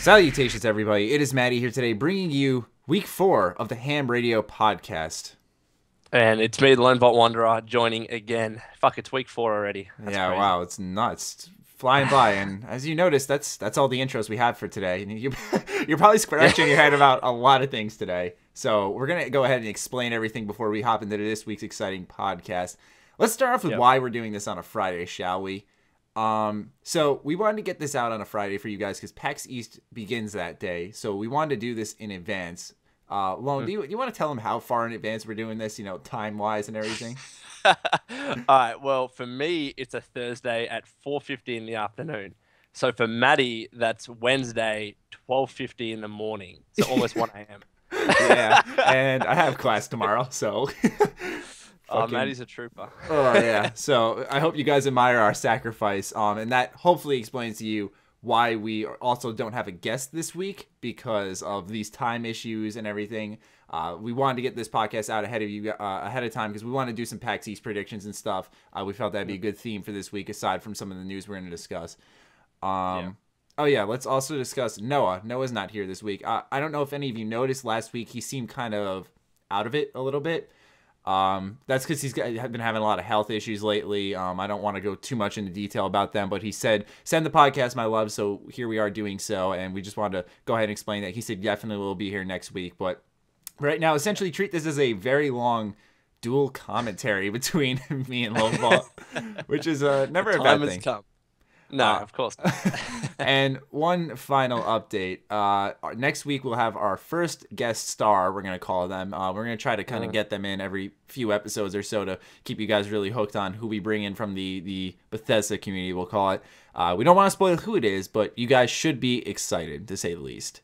Salutations, everybody. It is Matty here today, bringing you week 4 of the H.A.M Radio Podcast. And it's me, the LoneVaultWanderer, joining again. Fuck, it's week 4 already. That's crazy. Wow, it's nuts. Flying by, and as you noticed, that's all the intros we have for today. And you're probably scratching your head about a lot of things today. So we're going to go ahead and explain everything before we hop into this week's exciting podcast. Let's start off with why we're doing this on a Friday, shall we? So we wanted to get this out on a Friday for you guys because PAX East begins that day. So we wanted to do this in advance. Lone, do you want to tell them how far in advance we're doing this, time-wise and everything? All right, well, for me, it's a Thursday at 4:50 in the afternoon. So for Matty, that's Wednesday, 12:50 in the morning. So almost 1 a.m. Yeah, and I have class tomorrow, so... Matty's a trooper. Oh, yeah. So I hope you guys admire our sacrifice. And that hopefully explains to you why we also don't have a guest this week because of these time issues and everything. We wanted to get this podcast out ahead of time because we want to do some PAX East predictions and stuff. We felt that'd be a good theme for this week aside from some of the news we're going to discuss. Oh, yeah. Let's also discuss Noah. Noah's not here this week. I don't know if any of you noticed last week. He seemed kind of out of it a little bit. That's because he's been having a lot of health issues lately. I don't want to go too much into detail about them, but he said, send the podcast my love. So here we are doing so. And we just wanted to go ahead and explain that. He said definitely will be here next week. But right now, essentially treat this as a very long dual commentary between me and LoneVault, which is never a bad thing. No, of course not. And one final update. Next week, we'll have our first guest star, we're going to call them. We're going to try to kind of get them in every few episodes or so to keep you guys really hooked on who we bring in from the Bethesda community, we'll call it. We don't want to spoil who it is, but you guys should be excited, to say the least.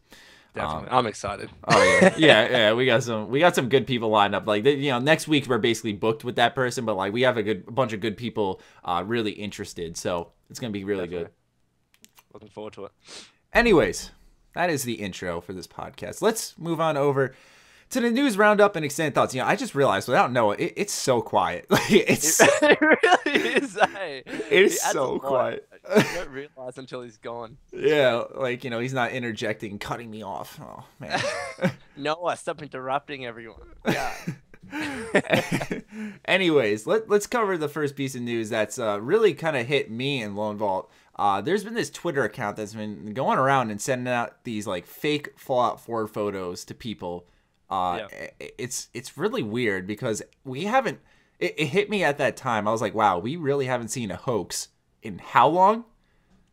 Definitely. I'm excited. Oh yeah. We got some good people lined up. Like next week we're basically booked with that person, but like we have a bunch of good people really interested. So it's gonna be really good. Looking forward to it. Anyways, that is the intro for this podcast. Let's move on over to the news roundup and extended thoughts. I just realized without Noah, it's so quiet. It really is. Hey. It's so quiet. You don't realize until he's gone. Yeah, he's not interjecting, cutting me off. Oh man. Noah, stop interrupting everyone. Yeah. Anyways, let's cover the first piece of news that's really kind of hit me and LoneVault. There's been this Twitter account that's been going around and sending out these like fake Fallout 4 photos to people. It's really weird because we haven't. It hit me at that time. I was like, wow, we really haven't seen a hoax in how long?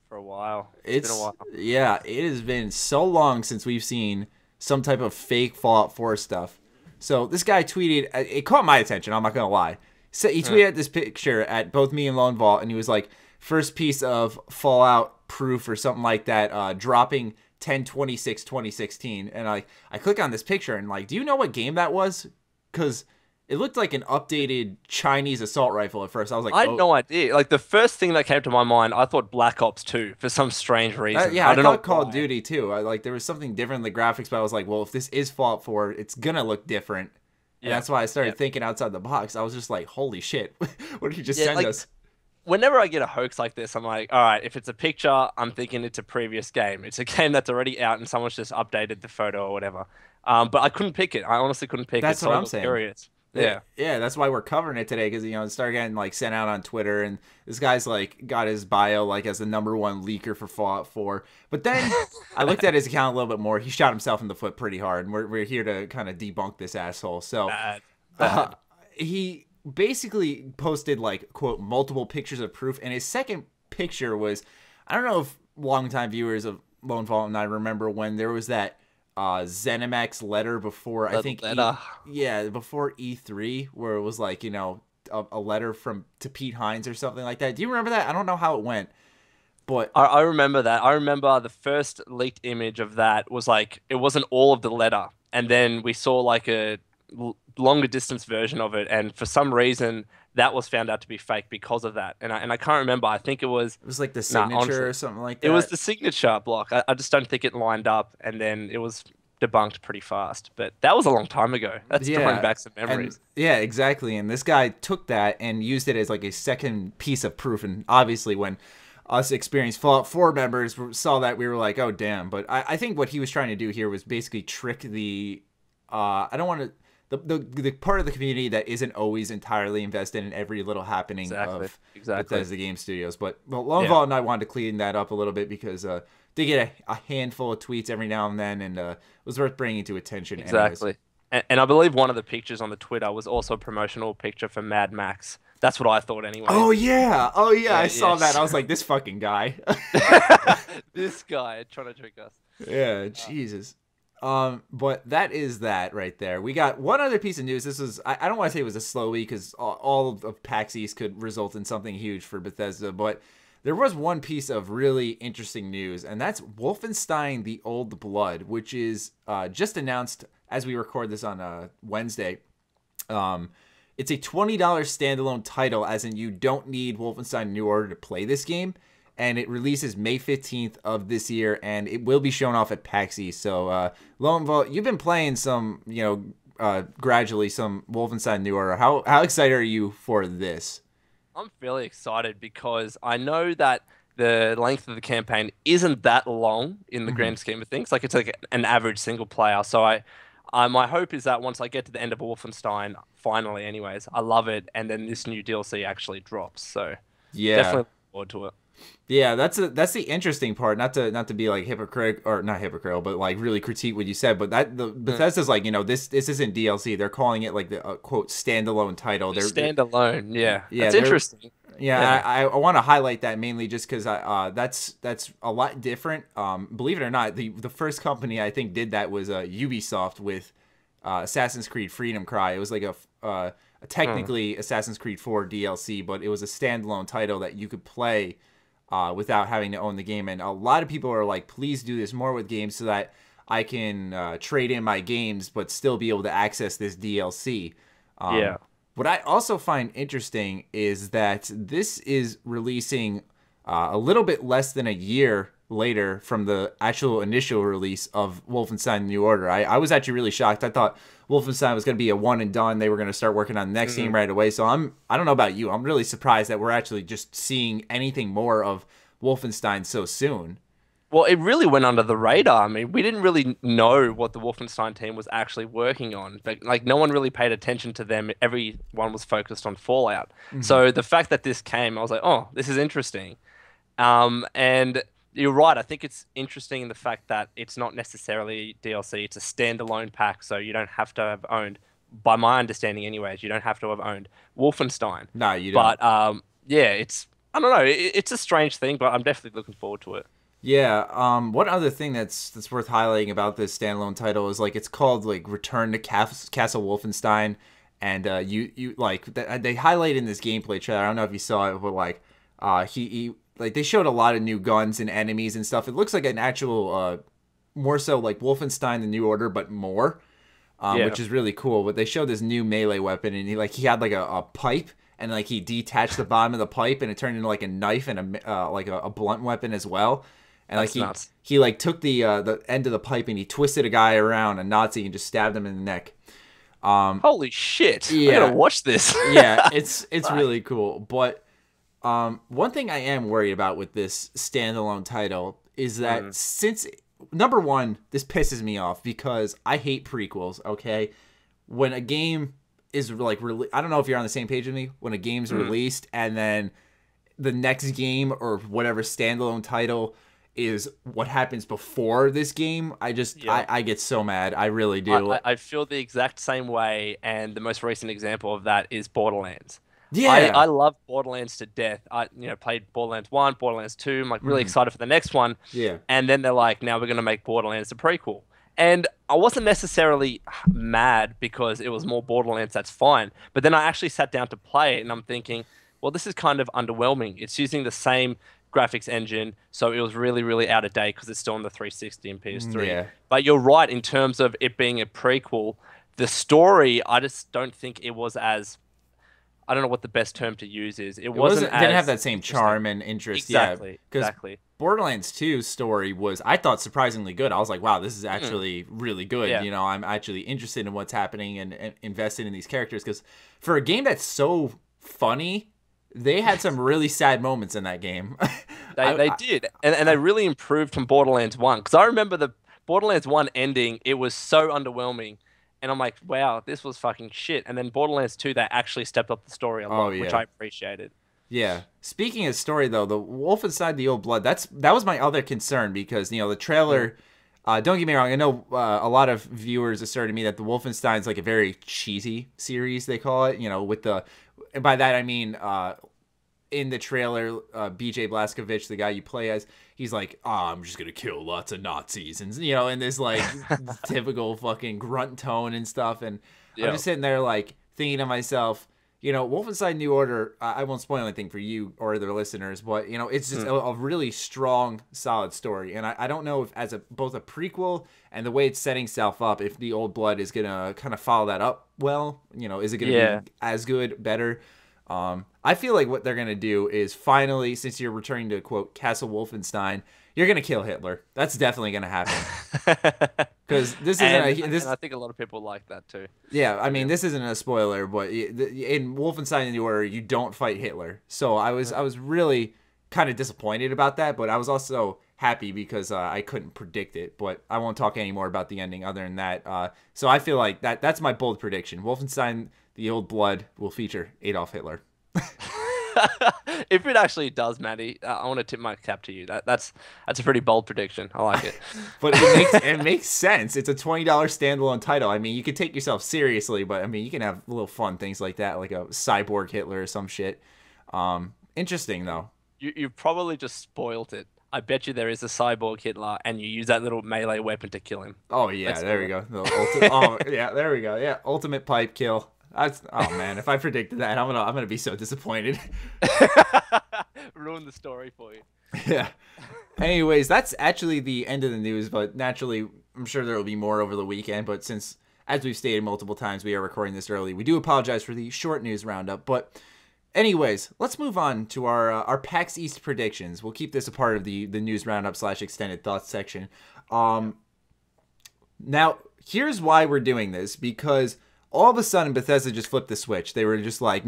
For a while. It's been a while. Yeah, it has been so long since we've seen some type of fake Fallout 4 stuff. So this guy tweeted, it caught my attention, I'm not going to lie. So he tweeted this picture at both me and LoneVault, and he was like, first piece of Fallout proof or something like that, dropping 10/26/2016. And I click on this picture, and like, do you know what game that was? Because it looked like an updated Chinese assault rifle at first. I was like, I had no idea. Like, the first thing that came to my mind, I thought Black Ops 2 for some strange reason. I thought Call of Duty too. There was something different in the graphics, but I was like, well, if this is Fallout 4, it's going to look different. And that's why I started thinking outside the box. I was just like, holy shit, what did you just send us? Whenever I get a hoax like this, I'm like, all right, if it's a picture, I'm thinking it's a previous game. It's a game that's already out and someone's just updated the photo or whatever. But I couldn't pick it. I honestly couldn't pick it. That's what I'm saying. Curious. Yeah, that's why we're covering it today because it started getting like sent out on Twitter, and this guy's like got his bio like as the #1 leaker for Fallout 4. But then I looked at his account a little bit more. He shot himself in the foot pretty hard, and we're here to kind of debunk this asshole. So he basically posted like quote multiple pictures of proof, and his second picture was, I don't know if longtime viewers of LoneVault and I remember when there was that ZeniMax letter before before E3 where it was like a letter to Pete Hines or something like that. Do you remember that? I don't know how it went, but I remember that. I remember the first leaked image of that was like it wasn't all of the letter, and then we saw like a longer distance version of it, and for some reason that was found out to be fake because of that. And I can't remember. I think it was like the signature or something like that. It was the signature block. I just don't think it lined up, and then it was debunked pretty fast. But that was a long time ago. That's drawing back some memories. Yeah, exactly. And this guy took that and used it as like a second piece of proof. And obviously when us experienced Fallout 4 members saw that, we were like, oh, damn. But I think what he was trying to do here was basically trick the, I don't want to, the part of the community that isn't always entirely invested in every little happening of Bethesda Game Studios. But LoneVault and I wanted to clean that up a little bit because they get a handful of tweets every now and then, and it was worth bringing to attention. Exactly. And I believe one of the pictures on the Twitter was also a promotional picture for Mad Max. That's what I thought anyway. Oh, yeah. I saw that. I was like, this fucking guy. This guy trying to trick us. Yeah, Jesus. But that is that right there. We got one other piece of news. This was, I don't want to say it was a slow week because all of PAX East could result in something huge for Bethesda, but there was one piece of really interesting news, and that's Wolfenstein: The Old Blood, which is just announced as we record this on Wednesday. It's a $20 standalone title, as in you don't need Wolfenstein New Order to play this game. And it releases May 15th of this year, and it will be shown off at PAX East. So, LoneVault, you've been playing some, gradually some Wolfenstein New Order. How excited are you for this? I'm fairly excited because I know that the length of the campaign isn't that long in the grand scheme of things. Like, it's like an average single player. So my hope is that once I get to the end of Wolfenstein, finally anyways, I love it, and then this new DLC actually drops. So, definitely look forward to it. Yeah, that's the interesting part. Not to be like hypocritical, or not hypocritical, but like really critique what you said. But Bethesda's like, this isn't DLC. They're calling it like the quote standalone title. They're standalone. Yeah, that's interesting. Yeah, I want to highlight that mainly just because that's a lot different. Believe it or not, the first company I think did that was Ubisoft with Assassin's Creed Freedom Cry. It was like a technically Assassin's Creed 4 DLC, but it was a standalone title that you could play without having to own the game. And a lot of people are like, please do this more with games so that I can trade in my games but still be able to access this DLC. What I also find interesting is that this is releasing a little bit less than a year later from the actual initial release of Wolfenstein New Order. I was actually really shocked. I thought Wolfenstein was going to be a one and done. They were going to start working on the next game right away. So I don't know about you. I'm really surprised that we're actually just seeing anything more of Wolfenstein so soon. Well, it really went under the radar. I mean, we didn't really know what the Wolfenstein team was actually working on. Like no one really paid attention to them. Everyone was focused on Fallout. So the fact that this came, I was like, oh, this is interesting. And you're right. I think it's interesting in the fact that it's not necessarily DLC. It's a standalone pack, so you don't have to have owned, by my understanding anyways, you don't have to have owned Wolfenstein. No, you don't. But, yeah, I don't know. It's a strange thing, but I'm definitely looking forward to it. Yeah. One other thing that's worth highlighting about this standalone title is like it's called like Return to Castle Wolfenstein, and you like they highlight in this gameplay trailer. I don't know if you saw it, but like he like they showed a lot of new guns and enemies and stuff. It looks like an actual more so like Wolfenstein: The New Order, but more, which is really cool. But they showed this new melee weapon, and he had like a pipe. And like he detached the bottom of the pipe, and it turned into like a knife and a blunt weapon as well. And like he like took the end of the pipe and he twisted a guy around, a Nazi, and just stabbed him in the neck. Holy shit! Yeah, I gotta watch this. Yeah, it's really cool. But one thing I am worried about with this standalone title is that since number one, this pisses me off because I hate prequels. Okay, when a game is like I don't know if you're on the same page with me. When a game's released and then the next game or whatever standalone title is what happens before this game, I get so mad. I really do. I feel the exact same way, and the most recent example of that is Borderlands. Yeah, I love Borderlands to death. I played Borderlands 1, Borderlands 2. I'm like really excited for the next one. Yeah, and then they're like, now we're gonna make Borderlands a prequel. And I wasn't necessarily mad because it was more Borderlands, that's fine. But then I actually sat down to play it, and I'm thinking, well, this is kind of underwhelming. It's using the same graphics engine, so it was really, really out of date because it's still on the 360 and PS3. Yeah. But you're right, in terms of it being a prequel, the story, I just don't think it was as... I don't know what the best term to use is. It didn't have that same charm and interest. Exactly. Yeah, exactly. Borderlands 2's story was, I thought, surprisingly good. I was like, wow, this is actually really good. Yeah. You know, I'm actually interested in what's happening and invested in these characters because for a game that's so funny, they had some really sad moments in that game. They did, and they really improved from Borderlands 1. Because I remember the Borderlands 1 ending, it was so underwhelming. And I'm like, wow, this was fucking shit. And then Borderlands 2, they actually stepped up the story a lot, which I appreciated. Yeah. Speaking of story, though, the Wolfenstein: The Old Blood, that was my other concern because, the trailer... don't get me wrong. I know a lot of viewers asserted to me that the Wolfenstein's like a very cheesy series, they call it. With the, and by that I mean, in the trailer, BJ Blazkowicz, the guy you play as, he's like, "Oh, I'm just gonna kill lots of Nazis," and in this like typical fucking grunt tone and stuff. And I'm just sitting there like thinking to myself, Wolfenstein New Order, I won't spoil anything for you or the listeners, but, it's just a really strong, solid story. And I don't know if as both a prequel and the way it's setting itself up, if The Old Blood is going to kind of follow that up well, is it going to be as good, better? I feel like what they're going to do is finally, since you're returning to, quote, Castle Wolfenstein, you're going to kill Hitler. That's definitely going to happen. Because this isn't and I think a lot of people like that too. Yeah, I mean, this isn't a spoiler, but in Wolfenstein New Order, you don't fight Hitler. So I was really kind of disappointed about that, but I was also happy because I couldn't predict it. But I won't talk any more about the ending other than that. So I feel like that's my bold prediction. Wolfenstein: The Old Blood will feature Adolf Hitler. If it actually does, Matty, I want to tip my cap to you. That's a pretty bold prediction. I like it. But it makes sense. It's a $20 standalone title. I mean, you could take yourself seriously, but I mean, you can have little fun things like that, like a cyborg Hitler or some shit. Interesting though. You probably just spoiled it. I bet you there is a cyborg Hitler, and you use that little melee weapon to kill him. Oh yeah, there we go. Yeah, there we go. Yeah, ultimate pipe kill. Oh man, if I predicted that, I'm gonna be so disappointed. Ruin the story for you. Yeah. Anyways, that's actually the end of the news, but naturally, I'm sure there will be more over the weekend. But since, as we've stated multiple times, we are recording this early, we do apologize for the short news roundup. But anyways, let's move on to our PAX East predictions. We'll keep this a part of the news roundup / extended thoughts section. Now, here's why we're doing this, because all of a sudden, Bethesda just flipped the switch. They were just like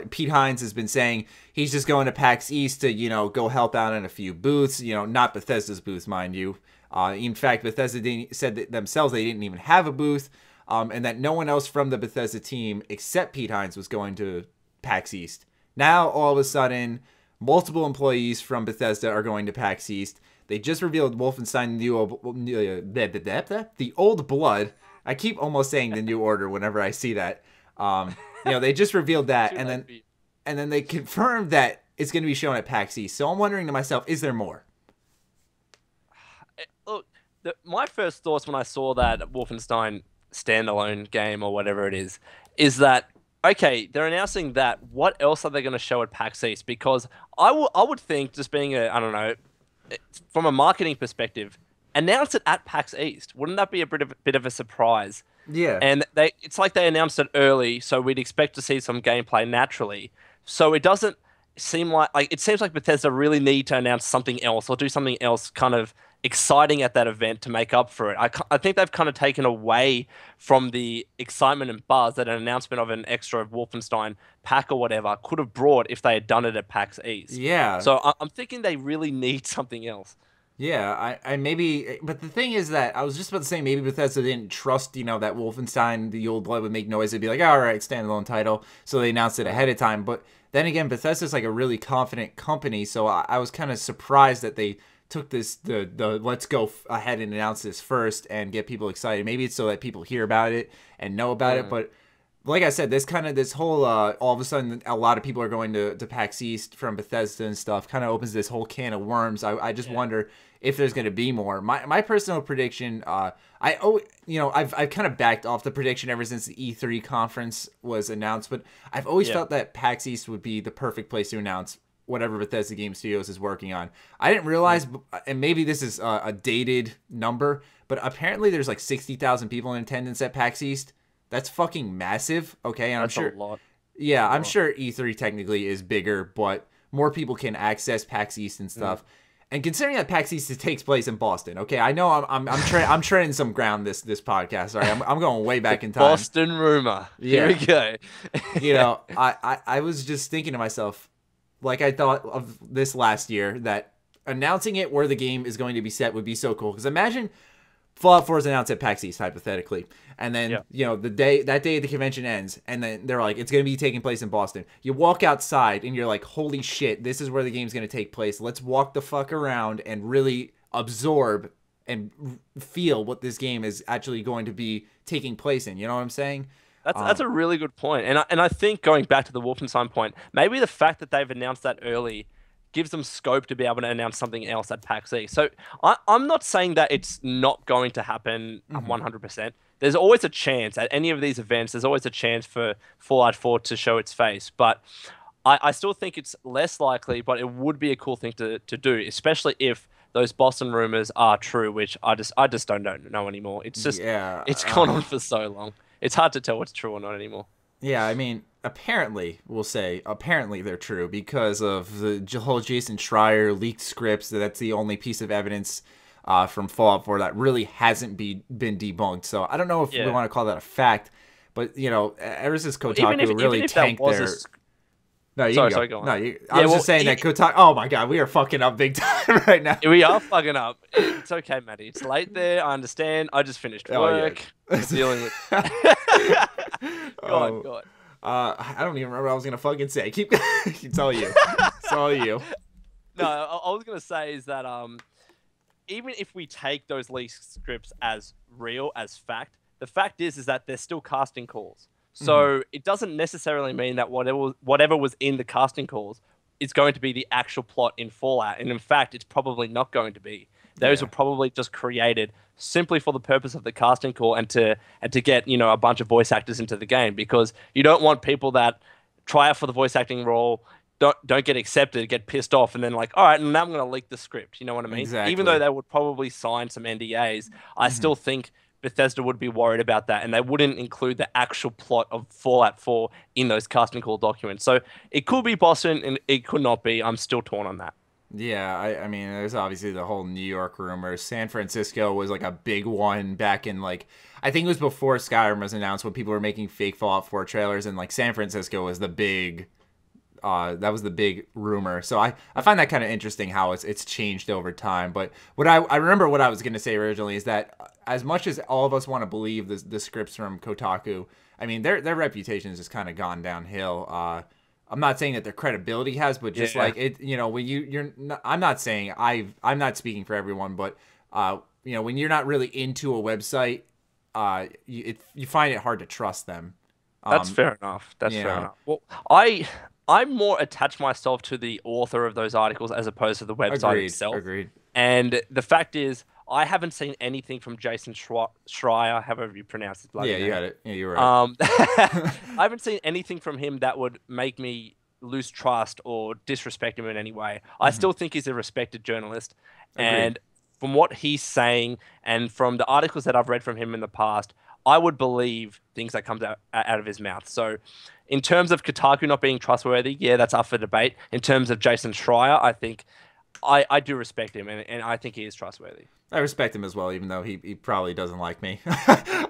Pete Hines has been saying he's just going to PAX East to, go help out in a few booths, not Bethesda's booth, mind you. In fact, Bethesda said that themselves they didn't even have a booth, and that no one else from the Bethesda team except Pete Hines was going to PAX East. Now, all of a sudden, multiple employees from Bethesda are going to PAX East. They just revealed Wolfenstein The Old Blood. I keep almost saying the New Order whenever I see that. They just revealed that, and then they confirmed that it's going to be shown at PAX East. So I'm wondering to myself, is there more? Look, my first thoughts when I saw that Wolfenstein standalone game or whatever it is that, okay, they're announcing that. What else are they going to show at PAX East? Because I would think, just being from a marketing perspective, announce it at PAX East. Wouldn't that be a bit of a surprise? Yeah. And it's like they announced it early, so we'd expect to see some gameplay naturally. So it doesn't seem like it seems like Bethesda really need to announce something else or do something else kind of exciting at that event to make up for it. I think they've kind of taken away from the excitement and buzz that an announcement of an extra Wolfenstein pack or whatever could have brought if they had done it at PAX East. Yeah. So I'm thinking they really need something else. Yeah, I maybe, but the thing is that I was just about to say maybe Bethesda didn't trust, that Wolfenstein: The Old Blood would make noise. They'd be like, all right, standalone title. So they announced it ahead of time. But then again, Bethesda's like a really confident company. So I was kind of surprised that they took the let's go ahead and announce this first and get people excited. Maybe it's so that people hear about it and know about it. But like I said, this whole all of a sudden a lot of people are going to PAX East from Bethesda and stuff kind of opens this whole can of worms. I just wonder if there's going to be more. My personal prediction, I've kind of backed off the prediction ever since the E3 conference was announced, but I've always felt that PAX East would be the perfect place to announce whatever Bethesda Game Studios is working on. I didn't realize, and maybe this is a dated number, but apparently there's like 60,000 people in attendance at PAX East. That's fucking massive. Okay, and That's a lot. Yeah, I'm sure E3 technically is bigger, but more people can access PAX East and stuff. And considering that PAX East takes place in Boston, okay, I know I'm treading some ground this podcast. All right, I'm going way back in time. Boston rumor. Yeah. Here we go. I was just thinking to myself, like I thought of this last year, that announcing it where the game is going to be set would be so cool. Because imagine Fallout 4 is announced at PAX East, hypothetically. And then, that day the convention ends, and then they're like, it's going to be taking place in Boston. You walk outside, and you're like, holy shit, this is where the game's going to take place. Let's walk the fuck around and really absorb and feel what this game is actually going to be taking place in. You know what I'm saying? That's a really good point. And I think going back to the Wolfenstein point, maybe the fact that they've announced that early gives them scope to be able to announce something else at PAX East. So I'm not saying that it's not going to happen 100%. There's always a chance at any of these events. There's always a chance for Fallout 4 to show its face. But I still think it's less likely, but it would be a cool thing to do, especially if those Boston rumors are true, which I just don't know anymore. It's just it's gone on for so long. It's hard to tell what's true or not anymore. Yeah, I mean, apparently they're true because of the whole Jason Schreier leaked scripts. That's the only piece of evidence from Fallout 4 that really hasn't been debunked. So I don't know if we want to call that a fact, but ever since Kotaku really tanked their. No, you sorry, go on. No, I was just saying that Kotaku. Oh my god, we are fucking up big time right now. We are fucking up. It's okay, Matty. It's late there. I understand. I just finished work. Dealing with. Go on. I don't even remember what I was gonna fucking say. Keep telling you. It's all you. No, I was gonna say is that even if we take those leaked scripts as real, as fact, the fact is that they're still casting calls. So it doesn't necessarily mean that whatever was in the casting calls is going to be the actual plot in Fallout. And in fact, it's probably not going to be. Those were probably just created simply for the purpose of the casting call and to get, a bunch of voice actors into the game, because you don't want people that try out for the voice acting role, don't get accepted, get pissed off, and then like, all right, now I'm going to leak the script. You know what I mean? Exactly. Even though they would probably sign some NDAs, I still think Bethesda would be worried about that, and they wouldn't include the actual plot of Fallout 4 in those casting call documents. So it could be Boston, and it could not be. I'm still torn on that. Yeah, I mean, there's obviously the whole New York rumors. San Francisco was like a big one back in I think it was before Skyrim was announced, when people were making fake Fallout 4 trailers, and San Francisco was the big. That was the big rumor. So I find that kind of interesting how it's changed over time. But what I remember what I was going to say originally is that as much as all of us want to believe the scripts from Kotaku, I mean, their reputation has just kind of gone downhill. I'm not saying that their credibility has, but just when I'm not saying I'm not speaking for everyone, but when you're not really into a website, you find it hard to trust them. That's fair enough. That's fair enough. Well, I more attach myself to the author of those articles as opposed to the website itself. Agreed. And the fact is, I haven't seen anything from Jason Schreier, however you pronounce his bloody name. You got it. Yeah, you're right. I haven't seen anything from him that would make me lose trust or disrespect him in any way. I still think he's a respected journalist. Agreed. And from what he's saying and from the articles that I've read from him in the past, I would believe things that comes out of his mouth. So in terms of Kotaku not being trustworthy, that's up for debate. In terms of Jason Schreier, I think I do respect him, and I think he is trustworthy. I respect him as well, even though he probably doesn't like me.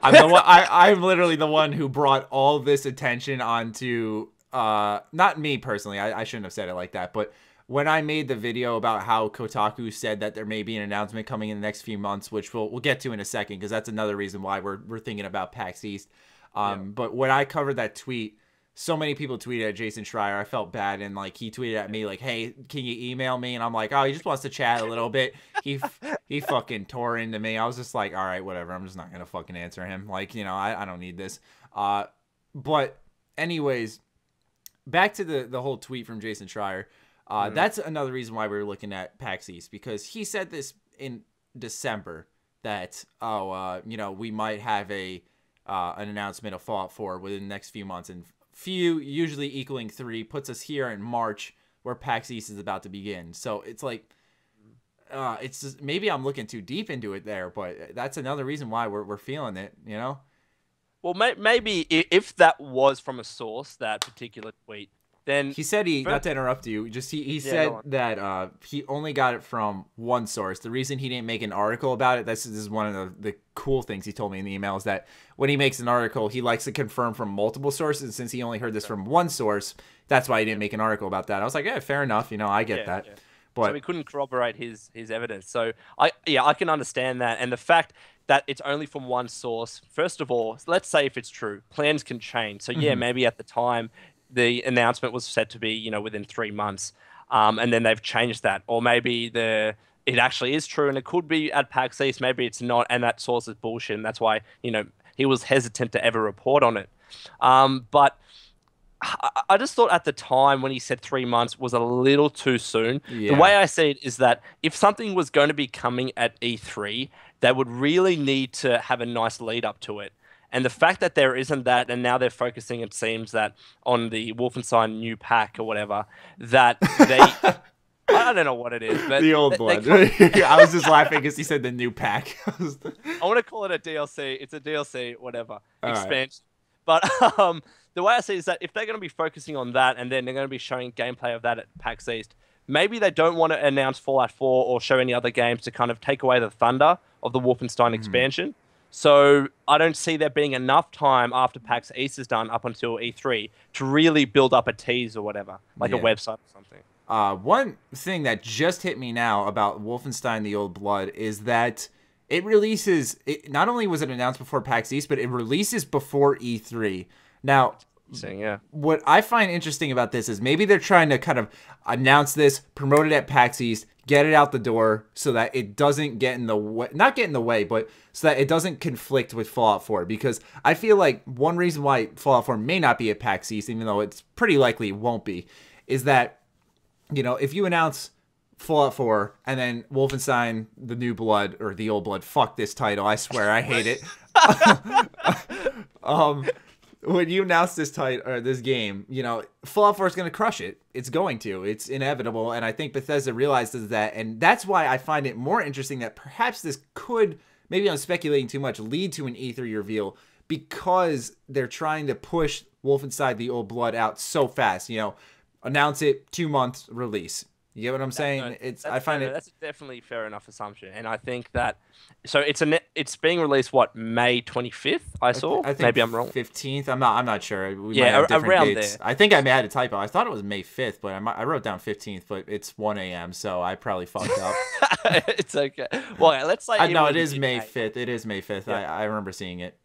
I'm literally the one who brought all this attention onto, not me personally, I shouldn't have said it like that, but when I made the video about how Kotaku said that there may be an announcement coming in the next few months, which we'll get to in a second, because that's another reason why we're thinking about PAX East. But when I covered that tweet, so many people tweeted at Jason Schreier. I felt bad, and he tweeted at me hey, can you email me? And I'm like, oh, he just wants to chat a little bit. He fucking tore into me. I was just like, all right, whatever. I'm just not gonna fucking answer him. I don't need this. But anyways, back to the whole tweet from Jason Schreier. That's another reason why we were looking at PAX East, because he said this in December that we might have an announcement of Fallout 4 within the next few months, and few usually equaling 3 puts us here in March, where PAX East is about to begin. So it's it's just, maybe I'm looking too deep into it there, but that's another reason why we're feeling it. Well, maybe if that was from a source, that particular tweet. Then he said not to interrupt you. Just he said that he only got it from one source. The reason he didn't make an article about it, this is one of the cool things he told me in the email, is that when he makes an article, he likes to confirm from multiple sources. Since he only heard this from one source, that's why he didn't make an article about that. I was like, yeah, fair enough. I get that. Yeah. But so he couldn't corroborate his evidence. So I can understand that, and the fact that it's only from one source. First of all, let's say if it's true, plans can change. So yeah, maybe at the time the announcement was said to be, within 3 months, and then they've changed that, or maybe it actually is true, and it could be at PAX East. Maybe it's not, and that source is bullshit, and that's why he was hesitant to ever report on it. But I just thought at the time when he said 3 months was a little too soon. Yeah. The way I see it is that if something was going to be coming at E3, they would really need to have a nice lead up to it. And the fact that there isn't that, and now they're focusing, it seems, that on the Wolfenstein new pack or whatever, that they... I don't know what it is, but... The old blood. I was just laughing because he said the new pack. I want to call it a DLC. It's a DLC, whatever. All expansion. Right. But the way I see it is that if they're going to be focusing on that, and then they're going to be showing gameplay of that at PAX East, maybe they don't want to announce Fallout 4 or show any other games to kind of take away the thunder of the Wolfenstein expansion. So I don't see there being enough time after PAX East is done up until E3 to really build up a tease or whatever, like a website or something. One thing that just hit me now about Wolfenstein: The Old Blood is that it releases... not only was it announced before PAX East, but it releases before E3. Now... Yeah. What I find interesting about this is maybe they're trying to kind of announce this, promote it at PAX East, get it out the door so that it doesn't get in the way, not get in the way, but so that it doesn't conflict with Fallout 4. Because I feel like one reason why Fallout 4 may not be at PAX East, even though it's pretty likely it won't be, is that, if you announce Fallout 4 and then Wolfenstein: The New Blood or The Old Blood, fuck this title, I swear, I hate it. When you announce this title or this game, Fallout 4 is going to crush it. It's going to. It's inevitable, and I think Bethesda realizes that, and that's why I find it more interesting that perhaps this could, maybe I'm speculating too much, lead to an E3 reveal because they're trying to push Wolfenstein: The Old Blood out so fast. Announce it, 2 months release. You get what I'm saying? That's definitely fair enough assumption, and I think that it's being released May 25th. I saw. I think maybe I'm wrong. 15th. I'm not sure. We might have different around dates. there. I think I may have had a typo. I thought it was May 5th, but I wrote down 15th. But it's 1 a.m. so I probably fucked up. It's okay. Well, let's say no, it is May 5th. It is May 5th. Yeah. I remember seeing it.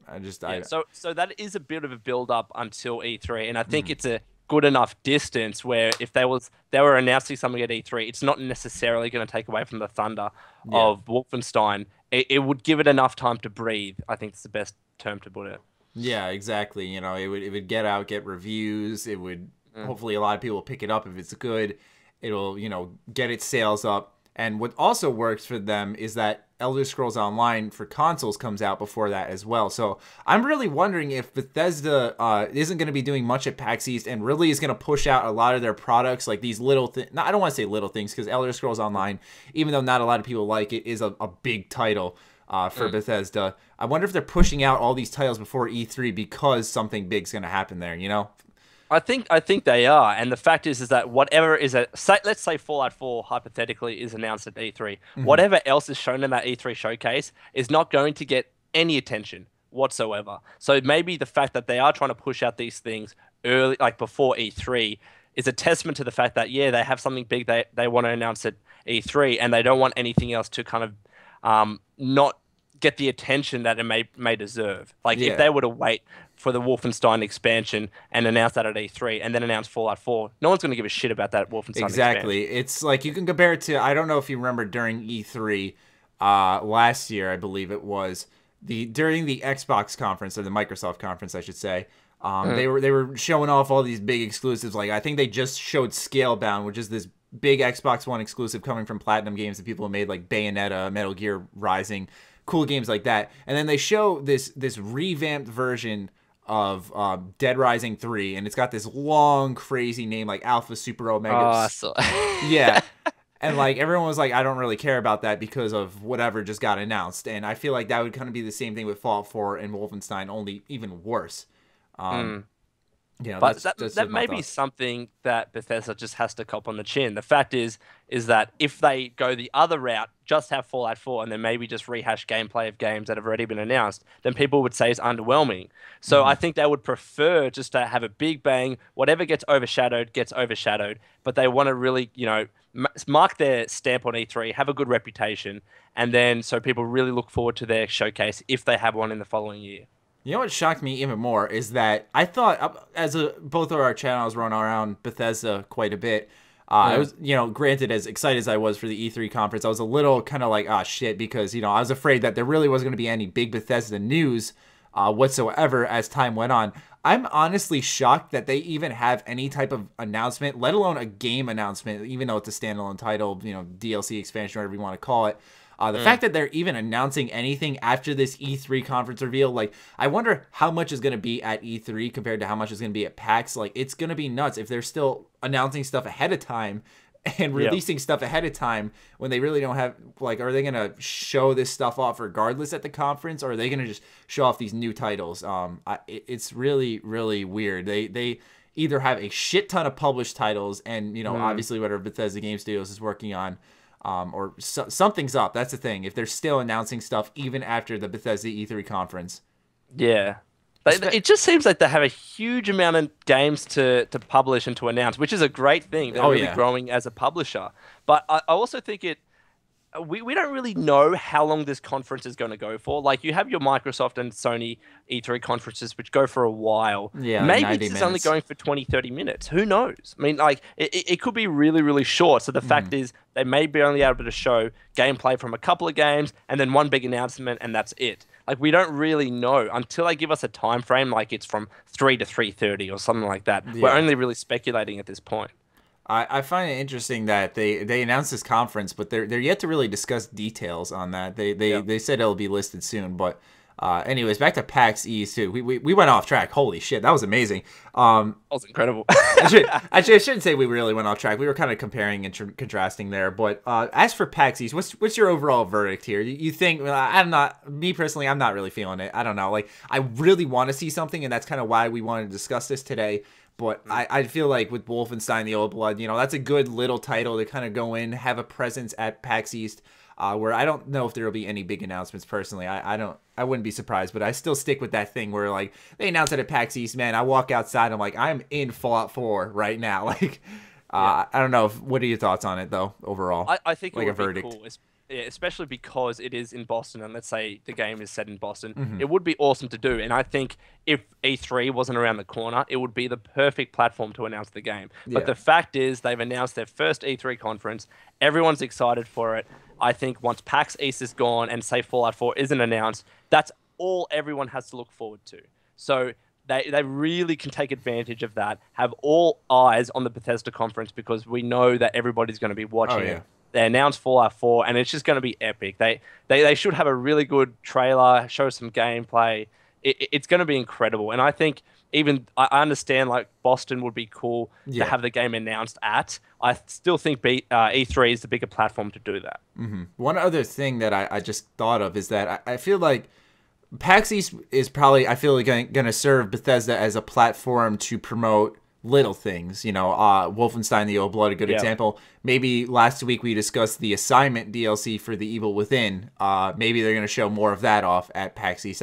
So that is a bit of a build up until E3, and I think it's a good enough distance where if they were announcing something at E3, it's not necessarily going to take away from the thunder of Wolfenstein. It would give it enough time to breathe. I think it's the best term to put it. Yeah, exactly. It would get out, get reviews. It would hopefully a lot of people will pick it up if it's good. It'll get its sales up. And what also works for them is that Elder Scrolls Online for consoles comes out before that as well. So I'm really wondering if Bethesda isn't going to be doing much at PAX East and really is going to push out a lot of their products, like these little things. I don't want to say little things because Elder Scrolls Online, even though not a lot of people like it, is a big title for Bethesda. I wonder if they're pushing out all these titles before E3 because something big's going to happen there, I think they are, and the fact is that whatever is let's say Fallout 4 hypothetically is announced at E3, whatever else is shown in that E3 showcase is not going to get any attention whatsoever. So maybe the fact that they are trying to push out these things early, like before E3, is a testament to the fact that they have something big they want to announce at E3, and they don't want anything else to kind of not get the attention that it may deserve. Like if they were to wait for the Wolfenstein expansion and announce that at E3 and then announce Fallout 4, no one's going to give a shit about that Wolfenstein Exactly. expansion. It's like you can compare it to, I don't know if you remember during E3 last year, I believe it was, during the Xbox conference, or the Microsoft conference, I should say, they were showing off all these big exclusives. Like I think they just showed Scalebound, which is this big Xbox One exclusive coming from Platinum Games that people have made, like Bayonetta, Metal Gear Rising, cool games like that. And then they show this revamped version of Dead Rising 3, and it's got this long, crazy name like Alpha Super Omega. Yeah. And like everyone was like, I don't really care about that because of whatever just got announced. And I feel like that would kind of be the same thing with Fallout 4 and Wolfenstein, only even worse. But that's that just that my may be thoughts. something that Bethesda just has to cop on the chin. The fact is that if they go the other route, just have Fallout 4 and then maybe just rehash gameplay of games that have already been announced, then people would say it's underwhelming. So Hmm. I think they would prefer just to have a big bang. Whatever gets overshadowed. But they want to really, mark their stamp on E3, have a good reputation, and then so people really look forward to their showcase if they have one in the following year. You know what shocked me even more is that I thought, both of our channels run around Bethesda quite a bit. I was, granted, as excited as I was for the E3 conference, I was a little kind of like, ah, shit, because, I was afraid that there really wasn't going to be any big Bethesda news whatsoever as time went on. I'm honestly shocked that they even have any type of announcement, let alone a game announcement, even though it's a standalone title, DLC expansion, whatever you want to call it. The fact that they're even announcing anything after this E3 conference reveal, like, I wonder how much is going to be at E3 compared to how much is going to be at PAX. Like, it's going to be nuts if they're still announcing stuff ahead of time and releasing stuff ahead of time when they really don't have, like, are they going to show this stuff off regardless at the conference, or are they going to just show off these new titles? It's really, really weird. They either have a shit ton of published titles and, obviously whatever Bethesda Game Studios is working on, or something's up. That's the thing. If they're still announcing stuff even after the Bethesda E3 conference. Yeah. It just seems like they have a huge amount of games to publish and to announce, which is a great thing. They're really growing as a publisher. But I also think we don't really know how long this conference is going to go for. Like, you have your Microsoft and Sony E3 conferences, which go for a while. Yeah, maybe like this 90 is only minutes. going for 20, 30 minutes. Who knows? I mean, like, it could be really, really short. So the fact is, they may be only able to show gameplay from a couple of games and then one big announcement, and that's it. Like, we don't really know until they give us a time frame, like it's from 3 to 3:30 or something like that. Yeah. We're only really speculating at this point. I find it interesting that they announced this conference, but they're yet to really discuss details on that. They said it'll be listed soon, but anyways, back to PAX East too. We went off track. Holy shit, that was amazing. That was incredible. I shouldn't say we really went off track. We were kind of comparing and contrasting there. But as for PAX East, what's your overall verdict here? You think, me personally, I'm not really feeling it. I don't know. Like, I really want to see something, and that's kind of why we wanted to discuss this today. But I feel like with Wolfenstein: The Old Blood, that's a good little title to kind of go in, have a presence at PAX East, where I don't know if there will be any big announcements personally. I wouldn't be surprised, but I still stick with that thing where, like, they announce it at PAX East, man. I walk outside, I'm like, I'm in Fallout 4 right now. Like, I don't know. What are your thoughts on it, though, overall? I think like it a would verdict. be cool, especially because it is in Boston, and let's say the game is set in Boston. It would be awesome to do, and I think if E3 wasn't around the corner, it would be the perfect platform to announce the game. But the fact is, they've announced their first E3 conference. Everyone's excited for it. I think once PAX East is gone and, say, Fallout 4 isn't announced, that's all everyone has to look forward to. So they really can take advantage of that, have all eyes on the Bethesda conference, because we know that everybody's going to be watching it. They announced Fallout 4, and it's just going to be epic. They should have a really good trailer, show some gameplay. It's going to be incredible. And I think I understand, like, Boston would be cool to have the game announced at. I still think E3 is the bigger platform to do that. One other thing that I just thought of is that I feel like PAX East is probably, I feel like, going to serve Bethesda as a platform to promote little things. Wolfenstein: The Old Blood, a good example. Maybe last week we discussed the assignment DLC for The Evil Within. Maybe they're going to show more of that off at PAX East.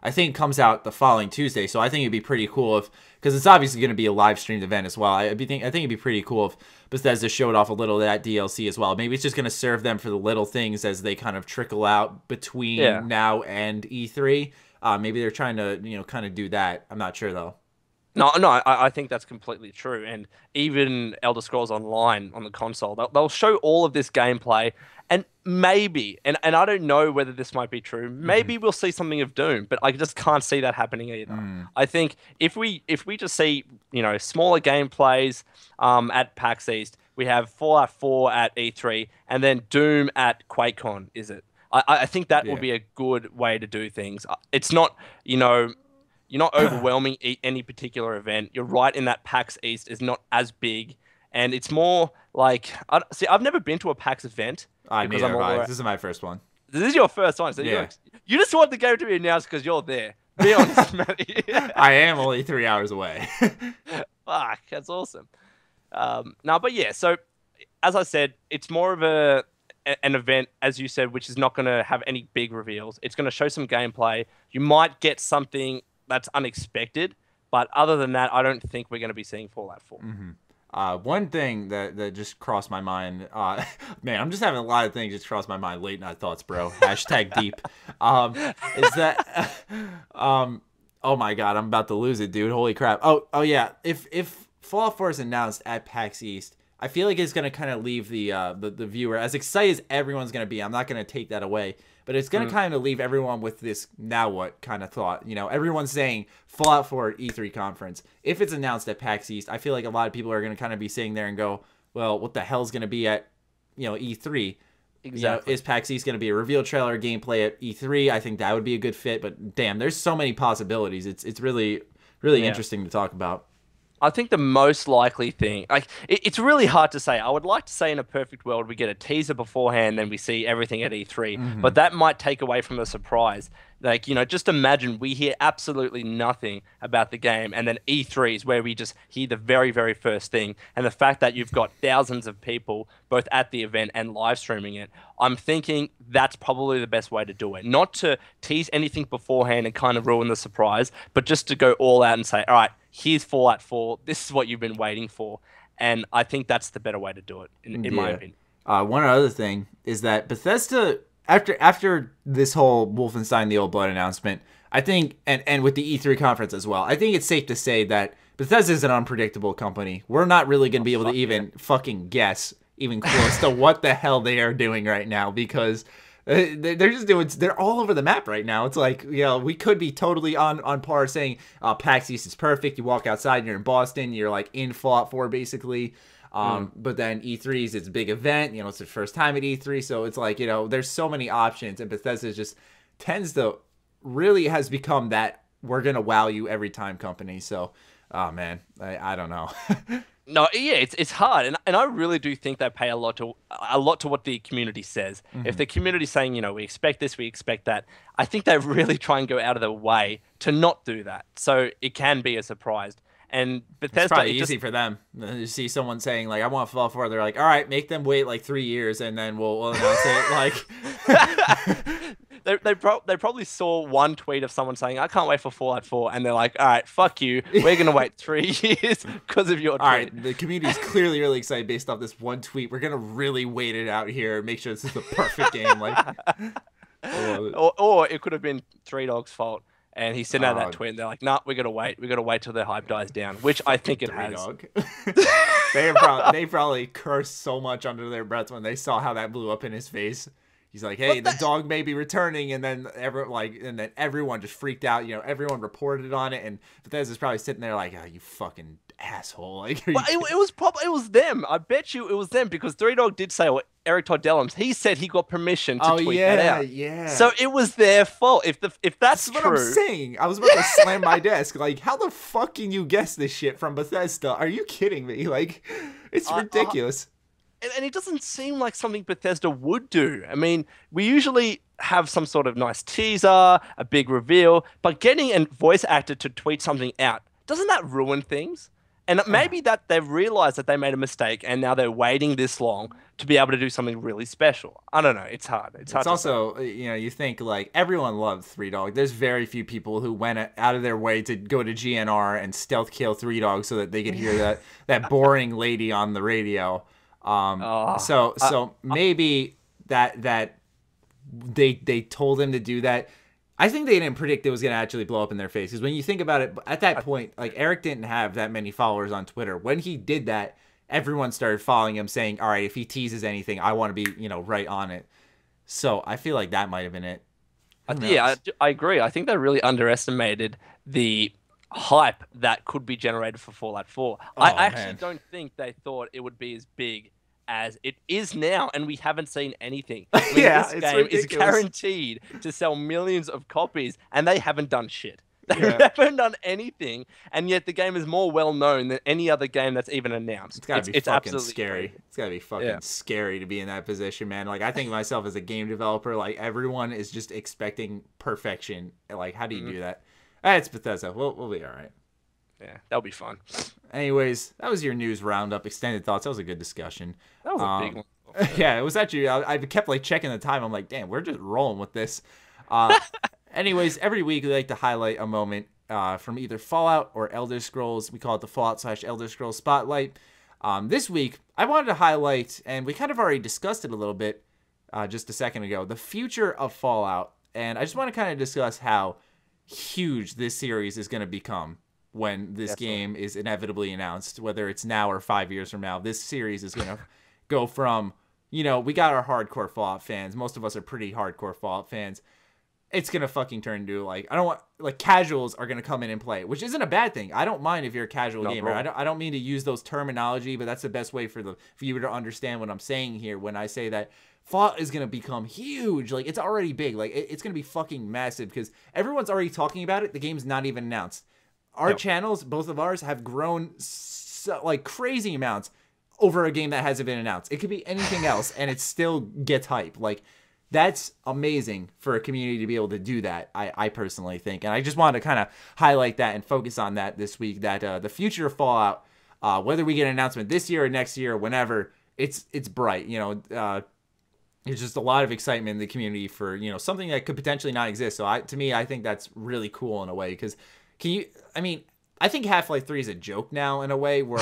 I think it comes out the following Tuesday, so I think it'd be pretty cool because it's obviously going to be a live streamed event as well. I think it'd be pretty cool if Bethesda showed off a little of that DLC as well. Maybe it's just going to serve them for the little things as they kind of trickle out between now and E3. Maybe they're trying to, kind of do that. I'm not sure though. No, I think that's completely true. And even Elder Scrolls Online on the console, they'll show all of this gameplay, and maybe, and I don't know whether this might be true, maybe we'll see something of Doom, but I just can't see that happening either. I think if we just see, smaller gameplays at PAX East, we have Fallout 4 at E3, and then Doom at QuakeCon, is it? I think that would be a good way to do things. It's not, you're not overwhelming any particular event. You're right in that PAX East is not as big, and it's more like, I've never been to a PAX event. Neither have I. This is my first one. This is your first one, so Yeah. you just want the game to be announced because you're there. Be honest, Matty. I am only 3 hours away. Fuck, that's awesome. No, but yeah, so as I said, it's more of an event, as you said, which is not going to have any big reveals. It's going to show some gameplay. You might get something that's unexpected, but other than that, I don't think we're going to be seeing Fallout 4. One thing that just crossed my mind, man, I'm just having a lot of things just cross my mind. Late night thoughts, bro. Hashtag deep. Is that, oh my God, I'm about to lose it, dude. Holy crap. Oh yeah. If Fallout 4 is announced at PAX East, I feel like it's going to kind of leave the viewer, as excited as everyone's going to be. I'm not going to take that away, but it's going to kind of leave everyone with this now what kind of thought. You know, everyone's saying Fallout 4 E3 conference. If it's announced at PAX East, I feel like a lot of people are going to kind of be sitting there and go, well, what the hell's going to be at, E3? Exactly. You know, is PAX East going to be a reveal trailer gameplay at E3? I think that would be a good fit, but damn, there's so many possibilities. It's really interesting to talk about. I think the most likely thing, like, it's really hard to say. I would like to say in a perfect world we get a teaser beforehand, then we see everything at E3, but that might take away from the surprise. Like, just imagine we hear absolutely nothing about the game, and then E3 is where we just hear the very, very first thing. And the fact that you've got thousands of people both at the event and live streaming it, I'm thinking that's probably the best way to do it. Not to tease anything beforehand and kind of ruin the surprise, but just to go all out and say, all right, here's Fallout 4. This is what you've been waiting for. And I think that's the better way to do it, in my opinion. One other thing is that Bethesda, after this whole Wolfenstein The Old Blood announcement, I think, and with the E3 conference as well, I think it's safe to say that Bethesda is an unpredictable company. We're not really going to be able to even fucking guess even close to what the hell they are doing right now, because they're just doing, they're all over the map right now. It's like, we could be totally on par saying PAX East is perfect. You walk outside and you're in Boston, you're like in Fallout 4 basically. But then E3's it's a big event, it's the first time at E3, so it's like, there's so many options, and Bethesda just really has become that we're gonna wow you every time company. So man, I don't know. No, yeah, it's hard, and I really do think they pay a lot to what the community says. If the community's saying, we expect this, we expect that, I think they really try and go out of their way to not do that, so it can be a surprise. And Bethesda, it's probably easy for them. You see someone saying like, "I want Fallout 4," they're like, "All right, make them wait like 3 years, and then we'll announce it." Like, they probably saw one tweet of someone saying, "I can't wait for Fallout 4," and they're like, "All right, fuck you. We're gonna wait 3 years because of your tweet." All right, the community is clearly really excited based off this one tweet. We're gonna really wait it out here, make sure this is the perfect game. Like, or it could have been Three Dogs' fault. And he's sent out that tweet, and they're like, "Nah, we gotta wait. We gotta wait till the hype dies down," which I think it has. Dog. they probably cursed so much under their breath when they saw how that blew up in his face. He's like, "Hey, the dog may be returning," and then everyone just freaked out. Everyone reported on it, and Bethesda's probably sitting there like, "Oh, you fucking asshole!" Like, it was them. I bet you it was them, because Three Dog did say, well, Eric Todd Dellums, he said he got permission to tweet that out. Yeah. So it was their fault. If that's what true, I'm saying. I was about to slam my desk. Like, how the fuck can you guess this shit from Bethesda? Are you kidding me? Like, it's ridiculous. And it doesn't seem like something Bethesda would do. I mean, we usually have some sort of nice teaser, a big reveal, but getting a voice actor to tweet something out, doesn't that ruin things? And maybe that they've realized that they made a mistake, and now they're waiting this long to be able to do something really special. I don't know. It's hard. It's hard. It's also, you think like everyone loved Three Dog. There's very few people who went out of their way to go to GNR and stealth kill Three Dog so that they could hear that boring lady on the radio. So maybe that they told him to do that. I think they didn't predict it was going to actually blow up in their face. Because when you think about it, at that point, like, Eric didn't have that many followers on Twitter. When he did that, everyone started following him saying, all right, if he teases anything, I want to be, right on it. So I feel like that might have been it. Yeah, I agree. I think they really underestimated the hype that could be generated for Fallout 4. I actually don't think they thought it would be as big as it is now, and we haven't seen anything. I mean, this game is guaranteed to sell millions of copies, and they haven't done shit. They haven't done anything, and yet the game is more well known than any other game that's even announced. It's gotta be fucking scary. Crazy. It's gotta be fucking scary to be in that position, man. Like, I think myself as a game developer, like, everyone is just expecting perfection. Like, how do you do that? It's Bethesda. We'll be all right. Yeah, that'll be fun. Anyways, that was your news roundup. Extended thoughts. That was a good discussion. That was a big one. Yeah, it was actually. I kept like checking the time. I'm like, damn, we're just rolling with this. Anyways, every week we like to highlight a moment from either Fallout or Elder Scrolls. We call it the Fallout/Elder Scrolls Spotlight. This week, I wanted to highlight, and we kind of already discussed it a little bit just a second ago, the future of Fallout. And I just want to kind of discuss how huge this series is going to become when this game is inevitably announced, whether it's now or 5 years from now. This series is going to go from, we got our hardcore Fallout fans. Most of us are pretty hardcore Fallout fans. It's going to fucking turn into, casuals are going to come in and play, which isn't a bad thing. I don't mind if you're a casual gamer. I don't mean to use those terminology, but that's the best way for you to understand what I'm saying here when I say that Fallout is going to become huge. Like, it's already big. Like, it's going to be fucking massive because everyone's already talking about it. The game's not even announced. Our channels, both of ours, have grown crazy amounts over a game that hasn't been announced. It could be anything else, and it still gets hype. Like, that's amazing for a community to be able to do that, I personally think. And I just wanted to kind of highlight that and focus on that this week, that the future of Fallout, whether we get an announcement this year or next year or whenever, it's bright. There's just a lot of excitement in the community for, something that could potentially not exist. So to me, I think that's really cool in a way because I think Half-Life 3 is a joke now in a way where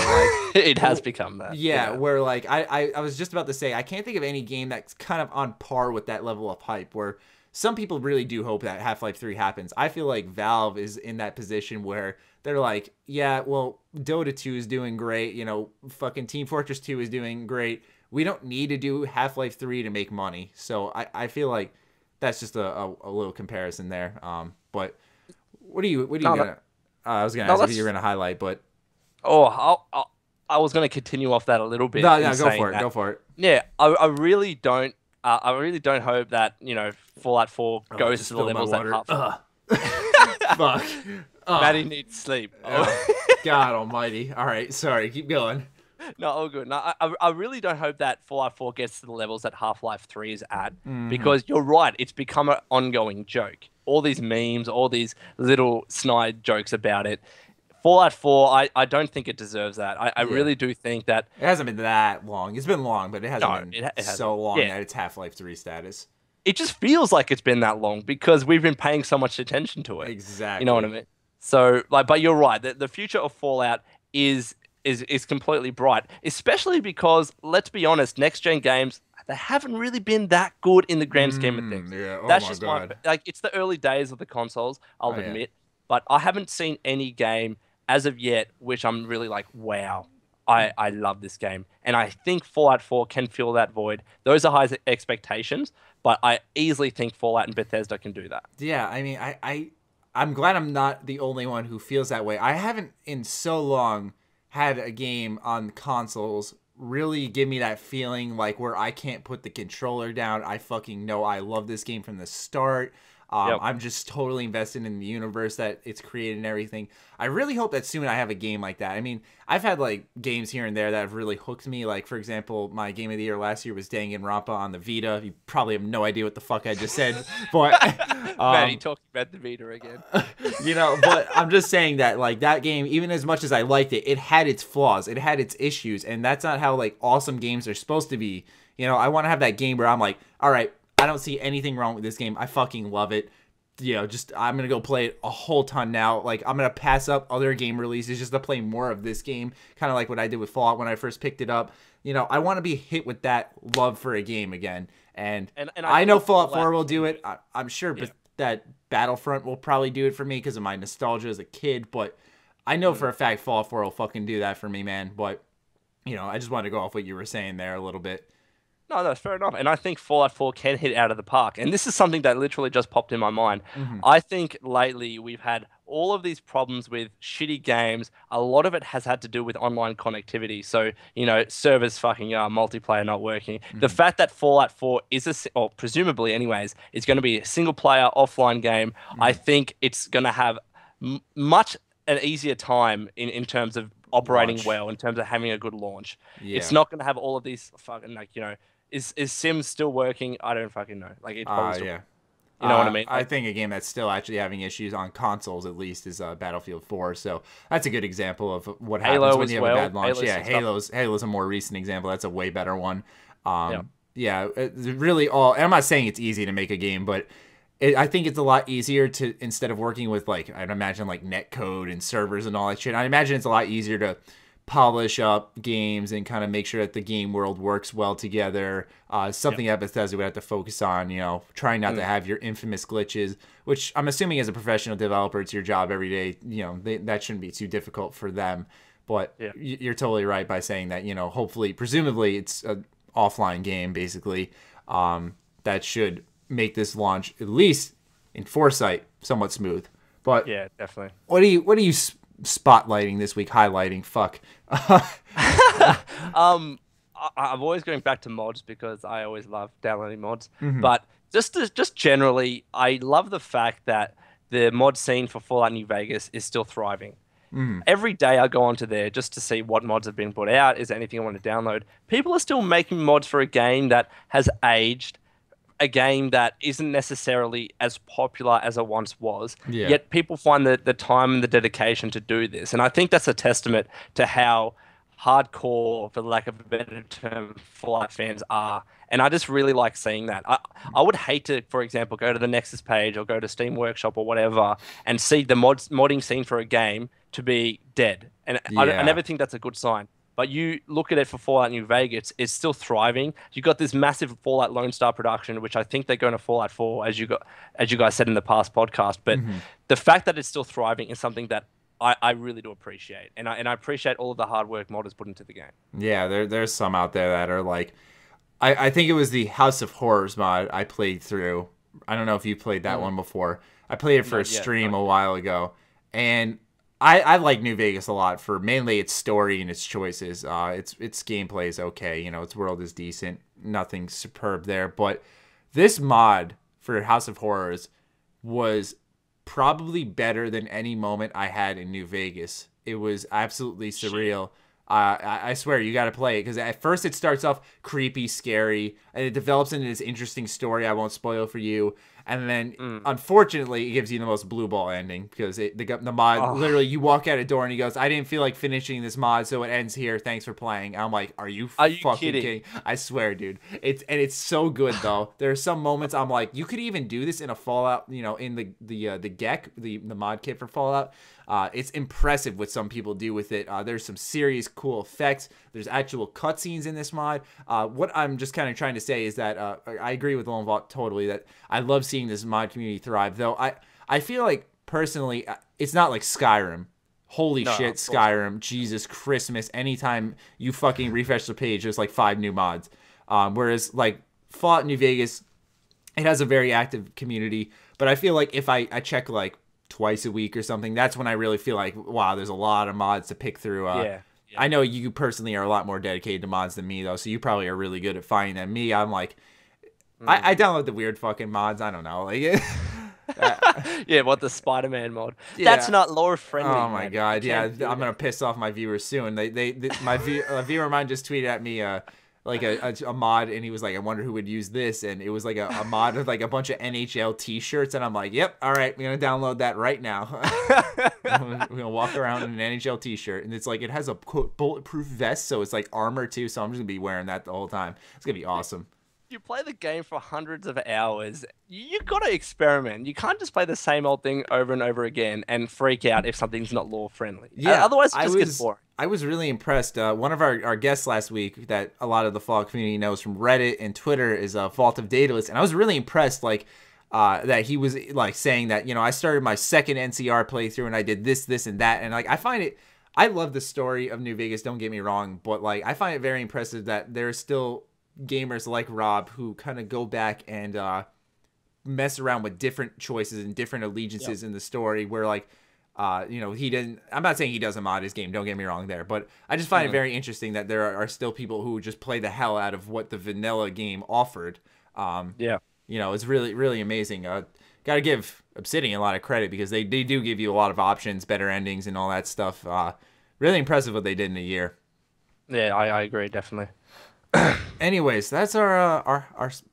it has become that. Yeah, where I was just about to say I can't think of any game that's kind of on par with that level of hype where some people really do hope that Half-Life 3 happens. I feel like Valve is in that position where they're like, yeah, well, Dota 2 is doing great, fucking Team Fortress 2 is doing great. We don't need to do Half-Life 3 to make money. So I feel like that's just a little comparison there. But what are you gonna? I was gonna ask if you were gonna highlight, but I was gonna continue off that a little bit. No, go for it. Yeah, I really don't. I really don't hope that Fallout 4 goes to the levels that Half. Fuck. Matty needs sleep. God Almighty! All right, sorry. Keep going. No, all good. No, I really don't hope that Fallout 4 gets to the levels that Half-Life 3 is at, because you're right, it's become an ongoing joke. All these memes, all these little snide jokes about it. Fallout 4, I don't think it deserves that. I really do think that... It hasn't been that long. It's been long, but it hasn't been so long that it's Half-Life 3 status. It just feels like it's been that long because we've been paying so much attention to it. Exactly. You know what I mean? So, but you're right. The future of Fallout is completely bright, especially because, let's be honest, next-gen games, they haven't really been that good in the grand scheme of things. Yeah, That's just God. It's the early days of the consoles, I'll admit, but I haven't seen any game as of yet which I'm really like, wow, I love this game. And I think Fallout 4 can fill that void. Those are high expectations, but I easily think Fallout and Bethesda can do that. Yeah, I mean, I'm glad I'm not the only one who feels that way. I haven't in so long had a game on consoles really give me that feeling like where I can't put the controller down. I fucking know I love this game from the start. I'm just totally invested in the universe that it's created and everything. I really hope that soon I have a game like that. I mean, I've had like games here and there that have really hooked me. Like, for example, my game of the year last year was Danganronpa on the Vita. You probably have no idea what the fuck I just said. But Maddie talking about the Vita again. But I'm just saying that like that game, even as much as I liked it, it had its flaws. It had its issues. And that's not how like awesome games are supposed to be. I want to have that game where I'm like, all right, I don't see anything wrong with this game. I fucking love it. I'm going to go play it a whole ton now. Like, I'm going to pass up other game releases just to play more of this game. Kind of like what I did with Fallout when I first picked it up. I want to be hit with that love for a game again. And I know Fallout 4 will do it. I'm sure that Battlefront will probably do it for me because of my nostalgia as a kid. But I know for a fact Fallout 4 will fucking do that for me, man. But, I just wanted to go off what you were saying there a little bit. No, that's fair enough. And I think Fallout 4 can hit out of the park. And this is something that literally just popped in my mind. I think lately we've had all of these problems with shitty games. A lot of it has had to do with online connectivity. So, servers fucking multiplayer not working. The fact that Fallout 4 is or presumably anyways, is going to be a single player offline game, I think it's going to have much an easier time in terms of operating well, in terms of having a good launch. It's not going to have all of these fucking Is Sims still working? I don't fucking know. Like, it's probably still You know what I mean? I think a game that's still actually having issues on consoles, at least, is Battlefield 4. So that's a good example of what happens when you have a bad launch. Halo's a more recent example. That's a way better one. Really all. And I'm not saying it's easy to make a game, but I think it's a lot easier to, instead of working with, like, I'd imagine, like, netcode and servers and all that shit, I imagine it's a lot easier to polish up games and kind of make sure that the game world works well together. Something that Bethesda would have to focus on, trying not to have your infamous glitches, which I'm assuming as a professional developer, it's your job every day. That shouldn't be too difficult for them. But you're totally right by saying that, hopefully, presumably, it's an offline game, basically, that should make this launch, at least in foresight, somewhat smooth. But yeah, definitely. What are you spotlighting this week? Highlighting? Fuck. I'm always going back to mods because I always love downloading mods. But just generally, I love the fact that the mod scene for Fallout New Vegas is still thriving. Every day I go onto there just to see what mods have been put out. Is there anything I want to download? People are still making mods for a game that has aged, a game that isn't necessarily as popular as it once was. Yet people find the time and the dedication to do this. And I think that's a testament to how hardcore, for lack of a better term, Fallout fans are. And I just really like seeing that. I would hate to, for example, go to the Nexus page or go to Steam Workshop or whatever and see the modding scene for a game to be dead. And I never think that's a good sign. But you look at it for Fallout New Vegas, it's still thriving. You got this massive Fallout Lone Star production, which I think they're going to Fallout 4, as you guys said in the past podcast. But the fact that it's still thriving is something that I really do appreciate. And I appreciate all of the hard work modders put into the game. Yeah, there's some out there that are like, I think it was the House of Horrors mod I played through. I don't know if you played that one before. I played it for a stream a while ago. And I like New Vegas a lot for mainly its story and its choices. Its gameplay is okay. Its world is decent. Nothing superb there. But this mod for House of Horrors was probably better than any moment I had in New Vegas. It was absolutely surreal. I swear, you got to play it, because at first it starts off creepy, scary, and it develops into this interesting story I won't spoil for you. And then, unfortunately, it gives you the most blue ball ending, because the mod, literally, you walk out a door and he goes, I didn't feel like finishing this mod, so it ends here. Thanks for playing. And I'm like, are you fucking kidding? I swear, dude. It's so good, though. There are some moments I'm like, you could even do this in a Fallout, in the GEC, the mod kit for Fallout. It's impressive what some people do with it. There's some serious cool effects. There's actual cutscenes in this mod. What I'm just kind of trying to say is that I agree with Lone Vault totally that I love seeing this mod community thrive. Though I feel like personally it's not like Skyrim. Holy shit, Skyrim, Jesus Christmas! Anytime you fucking refresh the page, there's like 5 new mods. Whereas like Fallout New Vegas, it has a very active community. But I feel like if I check like twice a week or something, that's when I really feel like, wow, there's a lot of mods to pick through. I know you personally are a lot more dedicated to mods than me, though, so you probably are really good at finding them. Me, I'm like, I download the weird fucking mods. I don't know, like the Spider-Man mod. That's not lore friendly. Oh my god, yeah, I'm gonna piss off my viewers soon. My viewer of mine just tweeted at me like a mod, and he was like, I wonder who would use this, and it was like a mod with like a bunch of NHL t-shirts, and I'm like, yep, all right, we're gonna download that right now. We're gonna walk around in an NHL t-shirt, and it's like, it has a quote bulletproof vest, so it's like armor too, so I'm just gonna be wearing that the whole time. It's gonna be awesome. You play the game for hundreds of hours. You gotta experiment. You can't just play the same old thing over and over again and freak out if something's not lore friendly. Yeah, otherwise it just gets boring. I was really impressed. One of our guests last week that a lot of the Fallout community knows from Reddit and Twitter is Vault of Daedalus, and I was really impressed, like that he was like saying that, I started my second NCR playthrough and I did this, and that, and like I love the story of New Vegas. Don't get me wrong, but like I find it very impressive that there's still gamers like Rob who kind of go back and mess around with different choices and different allegiances in the story, where like he didn't. I'm not saying he doesn't mod his game, don't get me wrong there, but I just find it very interesting that there are still people who just play the hell out of what the vanilla game offered. It's really, really amazing. Gotta give Obsidian a lot of credit, because they do give you a lot of options, better endings, and all that stuff. Really impressive what they did in a year. Yeah, I agree, definitely. Anyways, that's our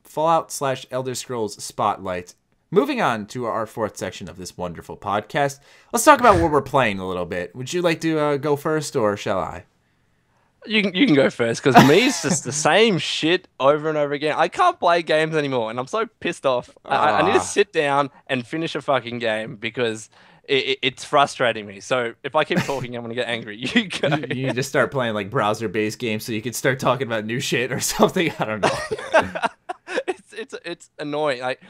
Fallout / Elder Scrolls spotlight. moving on to our fourth section of this wonderful podcast, let's talk about what we're playing a little bit. Would you like to go first, or shall I? You can go first, because me, it's just the same shit over and over again. I can't play games anymore, and I'm so pissed off. I need to sit down and finish a fucking game because it's frustrating me. So if I keep talking, I'm going to get angry. You go. You need to start playing like browser-based games so you can start talking about new shit or something. I don't know. It's annoying. Like,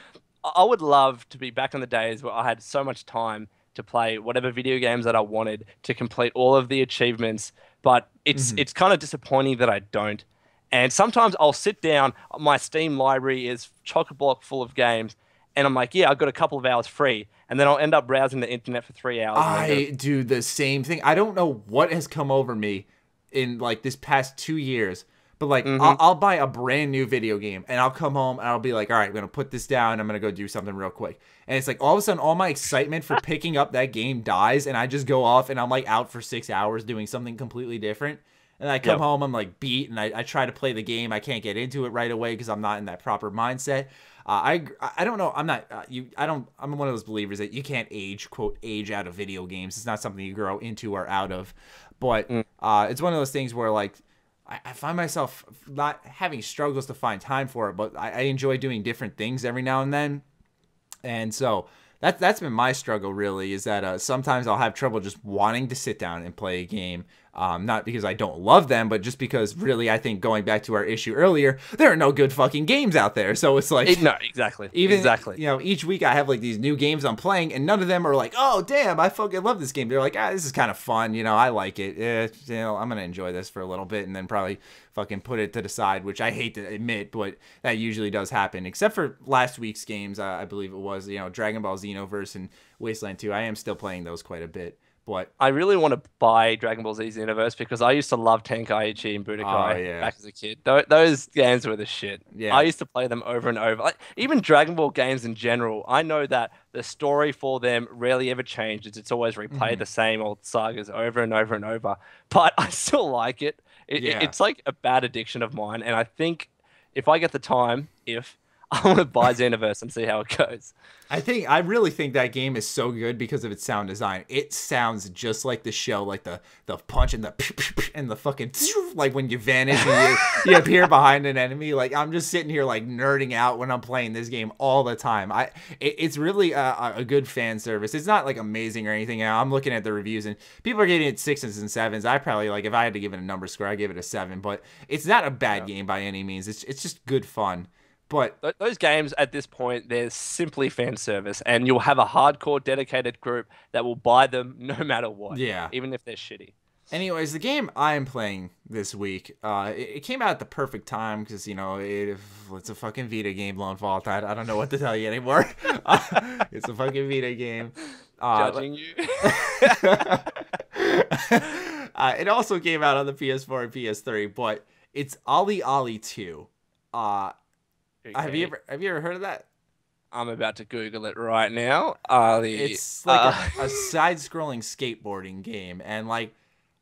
I would love to be back in the days where I had so much time to play whatever video games that I wanted, to complete all of the achievements, but it's kind of disappointing that I don't. And sometimes I'll sit down, my Steam library is chock-a-block full of games, and I'm like, yeah, I've got a couple of hours free, and then I'll end up browsing the internet for 3 hours. I do the same thing. I don't know what has come over me in like this past 2 years, but like I'll buy a brand new video game and I'll come home and I'll be like, all right, I'm going to put this down. I'm going to go do something real quick. And it's like all of a sudden all my excitement for picking up that game dies, and I just go off and I'm like out for 6 hours doing something completely different. And I come home, I'm like beat, and I try to play the game. I can't get into it right away because I'm not in that proper mindset. I don't know. I'm not I'm one of those believers that you can't age out of video games. It's not something you grow into or out of. But it's one of those things where like I find myself not having struggles to find time for it, but I enjoy doing different things every now and then. And so that's been my struggle, really, is that sometimes I'll have trouble just wanting to sit down and play a game. Not because I don't love them, but just because, really, I think going back to our issue earlier, there are no good fucking games out there. So it's like... No, exactly. Exactly. You know, each week I have, like, these new games I'm playing, and none of them are like, oh, damn, I fucking love this game. They're like, this is kind of fun. You know, I like it. You know, I'm going to enjoy this for a little bit and then probably fucking put it to the side, which I hate to admit, but that usually does happen. Except for last week's games, I believe it was, you know, Dragon Ball Xenoverse and Wasteland 2. I am still playing those quite a bit. But I really want to buy Dragon Ball Z Xenoverse because I used to love Tenkaichi and Budokai back as a kid. Those games were the shit. Yeah. I used to play them over and over. Like, even Dragon Ball games in general, I know that the story for them rarely ever changes. It's always replay the same old sagas over and over and over. But I still like it. It's like a bad addiction of mine. And I think if I get the time, I want to buy Xenoverse and see how it goes. I really think that game is so good because of its sound design. It sounds just like the show, like the punch and the fucking like when you vanish and you appear behind an enemy. Like, I'm just sitting here like nerding out when I'm playing this game all the time. It's really a good fan service. It's not like amazing or anything. I'm looking at the reviews and people are getting it 6s and 7s. I probably, like, if I had to give it a number score, I'd give it a 7. But it's not a bad game by any means. It's just good fun. But those games at this point, they're simply fan service, and you'll have a hardcore dedicated group that will buy them no matter what. Yeah. Even if they're shitty. Anyways, the game I am playing this week, it came out at the perfect time because, you know, it's a fucking Vita game, Lone Vault. I don't know what to tell you anymore. It's a fucking Vita game. Judging you. It also came out on the PS4 and PS3, but it's Ollie Ollie 2. Okay. Have you ever heard of that? I'm about to Google it right now. It's like a side-scrolling skateboarding game, and like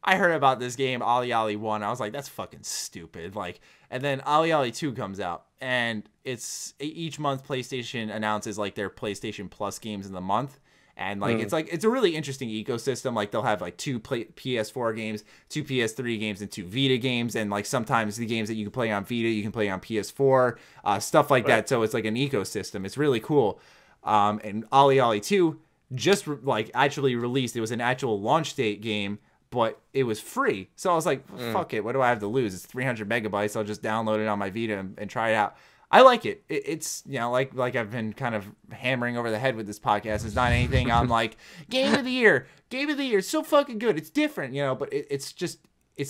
I heard about this game, Ollie Ollie 1. I was like, that's fucking stupid. Like, and then Ollie Ollie 2 comes out, and it's each month PlayStation announces like their PlayStation Plus games in the month. And like it's a really interesting ecosystem. Like, they'll have like 2 PS4 games, 2 PS3 games, and 2 Vita games. And like sometimes the games that you can play on Vita, you can play on PS4, stuff like that. So it's like an ecosystem. It's really cool. And Ollie Ollie 2 just actually released. It was an actual launch date game, but it was free. So I was like, fuck it. What do I have to lose? It's 300 megabytes. I'll just download it on my Vita and try it out. I like it. It's, you know, like I've been kind of hammering over the head with this podcast. It's not anything I'm like, game of the year. It's so fucking good. It's different, you know, but it's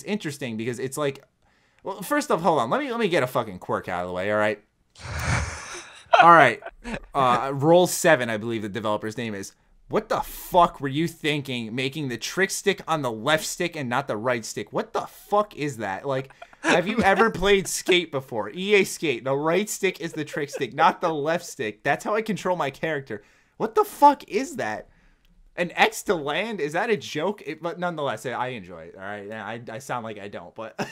interesting because it's like, well, first off, hold on. Let me get a fucking quirk out of the way, all right? All right. Roll 7, I believe the developer's name is. What the fuck were you thinking making the trick stick on the left stick and not the right stick? What the fuck is that? Like, have you ever played Skate before? EA Skate. The right stick is the trick stick, not the left stick. That's how I control my character. What the fuck is that? An X to land? Is that a joke? But nonetheless, I enjoy it. All right. I sound like I don't, but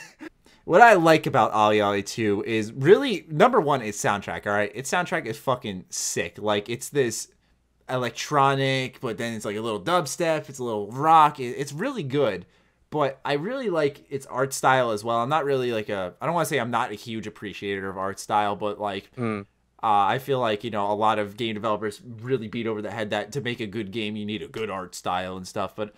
what I like about Ollie Ollie 2 is really, number one, its soundtrack, all right? Its soundtrack is fucking sick. Like, it's this electronic, but then it's like a little dubstep, it's a little rock. It's really good. But I really like its art style as well. I'm not really like I don't want to say I'm not a huge appreciator of art style, but like, I feel like, you know, a lot of game developers really beat over the head that to make a good game, you need a good art style and stuff. But,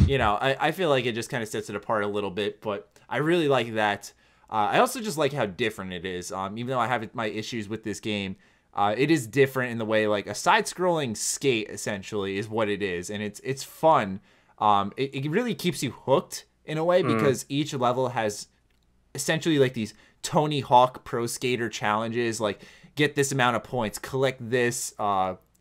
you know, I feel like it just kind of sets it apart a little bit. But I really like that. I also just like how different it is. Even though I have my issues with this game, it is different in the way, like, a side-scrolling skate, essentially, is what it is. And it's fun. It really keeps you hooked in a way because each level has essentially, like, these Tony Hawk Pro Skater challenges, like, get this amount of points, collect this,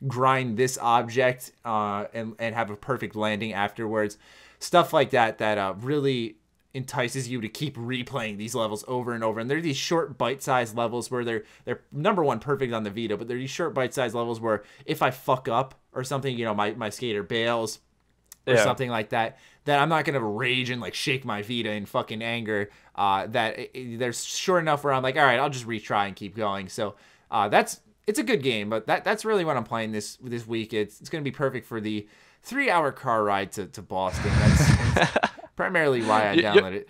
grind this object, and have a perfect landing afterwards. Stuff like that really entices you to keep replaying these levels over and over. And they're these short bite-sized levels where they're number one perfect on the Vita, but they're these short bite-sized levels where if I fuck up or something, you know, my skater bails or something like that, that I'm not going to rage and like shake my Vita in fucking anger. They're short enough where I'm like, all right, I'll just retry and keep going. So it's a good game, but that's really what I'm playing this week. It's going to be perfect for the 3-hour car ride to Boston. That's primarily why I downloaded it.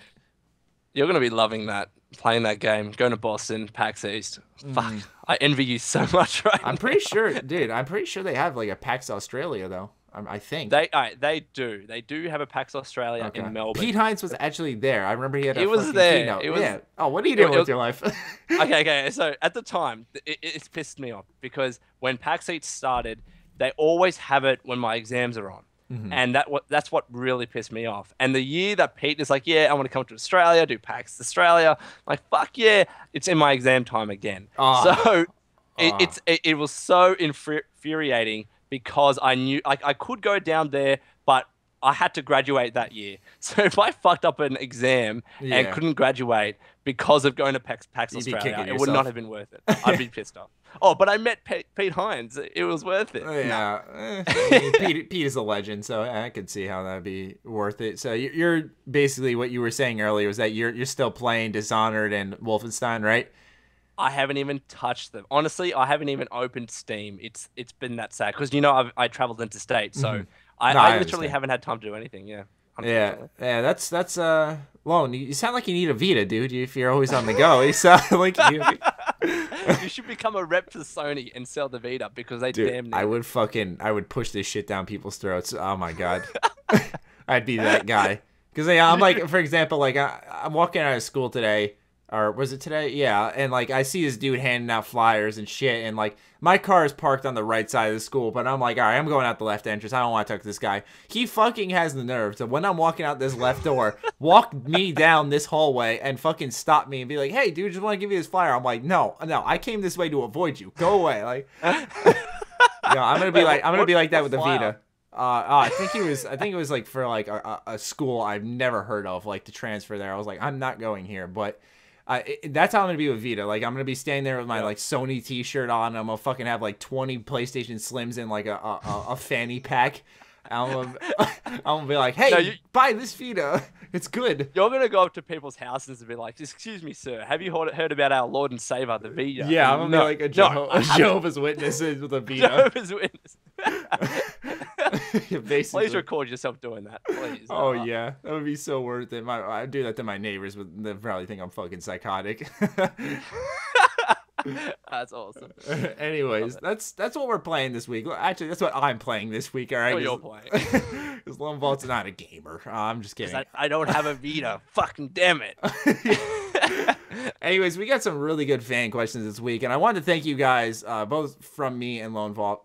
You're going to be loving that, playing that game, going to Boston, PAX East. Fuck, I envy you so much right now. I'm pretty sure, dude, they have like a PAX Australia, though. I think. They do have a PAX Australia in Melbourne. Pete Hines was actually there. I remember he had a there. Keynote. Yeah. Oh, what are you doing with your life? Okay. So at the time, it's pissed me off because when PAX East started, they always have it when my exams are on. And that's what really pissed me off. And the year that Pete is like, yeah, I want to come to Australia, do PAX Australia. I'm like, fuck yeah, it's in my exam time again. So it was so infuriating because I knew I could go down there, but I had to graduate that year. So if I fucked up an exam and couldn't graduate because of going to PAX Australia, it would not have been worth it. I'd be pissed off. Oh, but I met Pete Hines. It was worth it. Yeah. Pete is a legend, so I could see how that'd be worth it. So you're basically what you were saying earlier was that you're still playing Dishonored and Wolfenstein, right? I haven't even touched them. Honestly, I haven't even opened Steam. It's been that sad because, you know, I traveled interstate, so I literally haven't had time to do anything. Yeah. Yeah. That's Lone. You sound like you need a Vita, dude. If you're always on the go, you sound like you. You should become a rep for Sony and sell the Vita because they damn near. I would push this shit down people's throats. Oh my god, I'd be that guy. Because I'm like, for example, like I'm walking out of school today. Or was it today? Yeah. And, like, I see this dude handing out flyers and shit. And, like, my car is parked on the right side of the school. But I'm like, all right, I'm going out the left entrance. I don't want to talk to this guy. He fucking has the nerve. So when I'm walking out this left door, walk me down this hallway and fucking stop me and be like, hey, dude, just want to give you this flyer. I'm like, no, I came this way to avoid you. Go away. Like, I'm going to be like that with the Vita. I think it was like for like a school I've never heard of, like to transfer there. I was like, I'm not going here. But that's how I'm gonna be with Vita. Like, I'm gonna be standing there with my like Sony T-shirt on. I'm gonna fucking have like 20 PlayStation Slims in like a fanny pack. I'm gonna be like, hey, buy this Vita. It's good. You're gonna go up to people's houses and be like, excuse me, sir, have you heard about our Lord and Savior, the Vita? Yeah, I'm gonna be like a Jehovah's Witnesses with a Vita. Jehovah's Witness. Please record record yourself doing that, please. Oh yeah, that would be so worth it. I do that to my neighbors, but they probably think I'm fucking psychotic. That's awesome. Anyways, that's what we're playing this week. Actually, that's what I'm playing this week. All right, you're playing. Because LoneVault's not a gamer. I'm just kidding. I don't have a Vita. Fucking damn it. Anyways, we got some really good fan questions this week, and I wanted to thank you guys, both from me and LoneVault,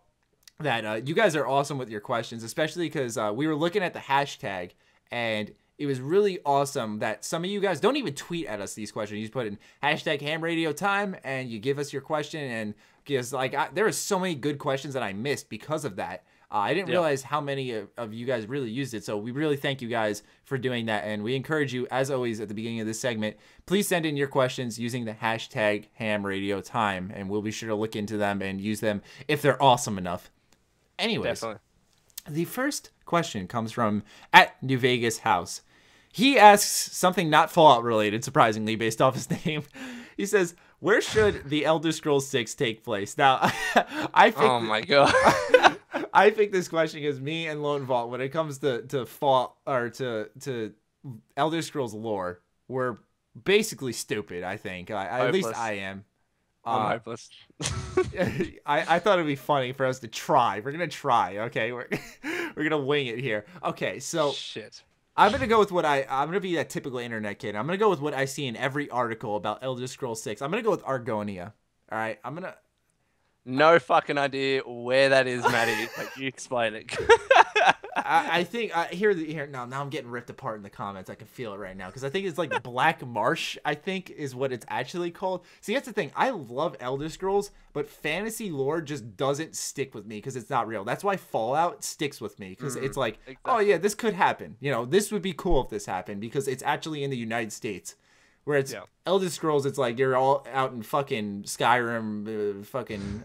that you guys are awesome with your questions, especially because we were looking at the hashtag, and it was really awesome that some of you guys don't even tweet at us these questions. You just put in hashtag Ham Radio Time, and you give us your question, and because there are so many good questions that I missed because of that. I didn't realize how many of you guys really used it, so we really thank you guys for doing that, and we encourage you, as always, at the beginning of this segment, please send in your questions using the hashtag Ham Radio Time, and we'll be sure to look into them and use them if they're awesome enough. Anyways, the first question comes from @New Vegas House. He asks something not Fallout related, surprisingly, based off his name. He says, "Where should the Elder Scrolls 6 take place?" Now, I think. Oh my god. I think this question is me and Lone Vault when it comes to Fallout or to Elder Scrolls lore. We're basically stupid. I think. At least I am. I'm hopeless. I thought it'd be funny for us to try. We're gonna try. Okay, we're gonna wing it here. Okay, so shit. I'm gonna go with I'm gonna be that typical internet kid. I'm gonna go with what I see in every article about Elder Scrolls 6. I'm gonna go with Argonia. All right, No fucking idea where that is, Matty. Like, you explain it. I think here now I'm getting ripped apart in the comments. I can feel it right now because I think it's like Black Marsh. I think is what it's actually called. See, that's the thing. I love Elder Scrolls, but fantasy lore just doesn't stick with me because it's not real. That's why Fallout sticks with me because it's like, exactly. Oh yeah, this could happen. You know, this would be cool if this happened because it's actually in the United States. Where it's Elder Scrolls, it's like you're all out in fucking Skyrim, fucking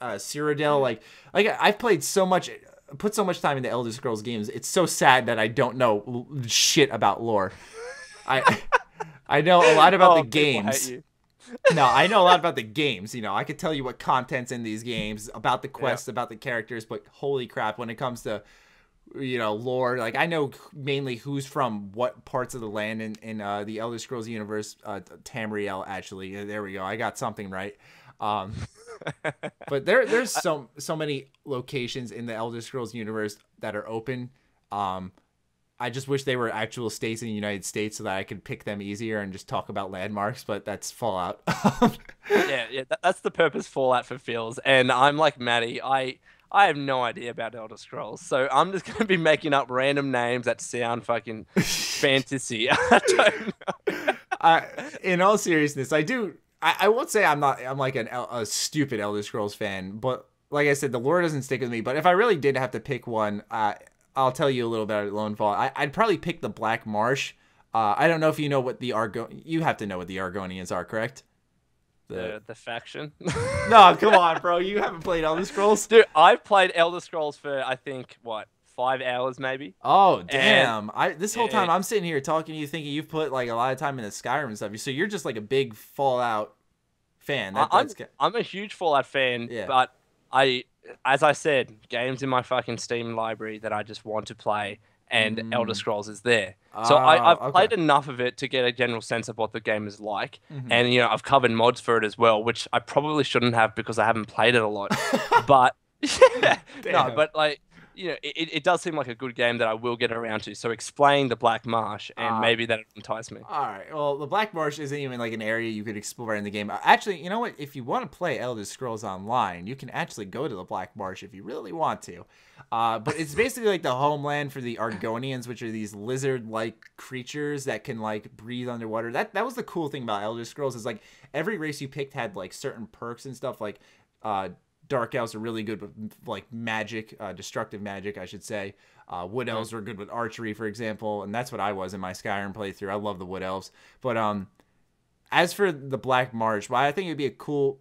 Cyrodiil. Like I've played so much. Put so much time into Elder Scrolls games. It's so sad that I don't know shit about lore. I know a lot about the games. No, I know a lot about the games. You know, I could tell you what content's in these games, about the quests, about the characters, but holy crap, when it comes to, you know, lore, like I know mainly who's from what parts of the land in the Elder Scrolls universe. Tamriel, actually. There we go. I got something right. But there's so many locations in the Elder Scrolls universe that are open. I just wish they were actual states in the United States so that I could pick them easier and just talk about landmarks, but that's Fallout. That's the purpose Fallout fulfills. And I'm like Matty, I have no idea about Elder Scrolls, so I'm just going to be making up random names that sound fucking fantasy. I don't know. In all seriousness, I won't say I'm like a stupid Elder Scrolls fan, but like I said, the lore doesn't stick with me. But if I really did have to pick one, I'll tell you a little bit about Lone Vault. I'd probably pick the Black Marsh. I don't know if you know what you have to know what the Argonians are, correct? The faction? No, come on, bro. You haven't played Elder Scrolls? Dude, I've played Elder Scrolls for, I think, 5 hours maybe. Oh, damn. This whole time I'm sitting here talking to you thinking you've put like a lot of time into Skyrim and stuff. So you're just like a big Fallout fan. I'm a huge Fallout fan, but as I said, games in my fucking Steam library that I just want to play, and Elder Scrolls is there. So I've played enough of it to get a general sense of what the game is like. And, you know, I've covered mods for it as well, which I probably shouldn't have because I haven't played it a lot. But, no, but like, you know, it does seem like a good game that I will get around to. So explain the Black Marsh, and maybe that'll entice me. All right. Well, the Black Marsh isn't even like an area you could explore in the game. Actually, you know what? If you want to play Elder Scrolls Online, you can actually go to the Black Marsh if you really want to. But it's basically like the homeland for the Argonians, which are these lizard-like creatures that can like breathe underwater. That was the cool thing about Elder Scrolls is like every race you picked had like certain perks and stuff. Like Dark Elves are really good with like magic, destructive magic, I should say. Wood Elves were good with archery, for example, and that's what I was in my Skyrim playthrough. I love the Wood Elves. But as for the Black Marsh, why I think it'd be a cool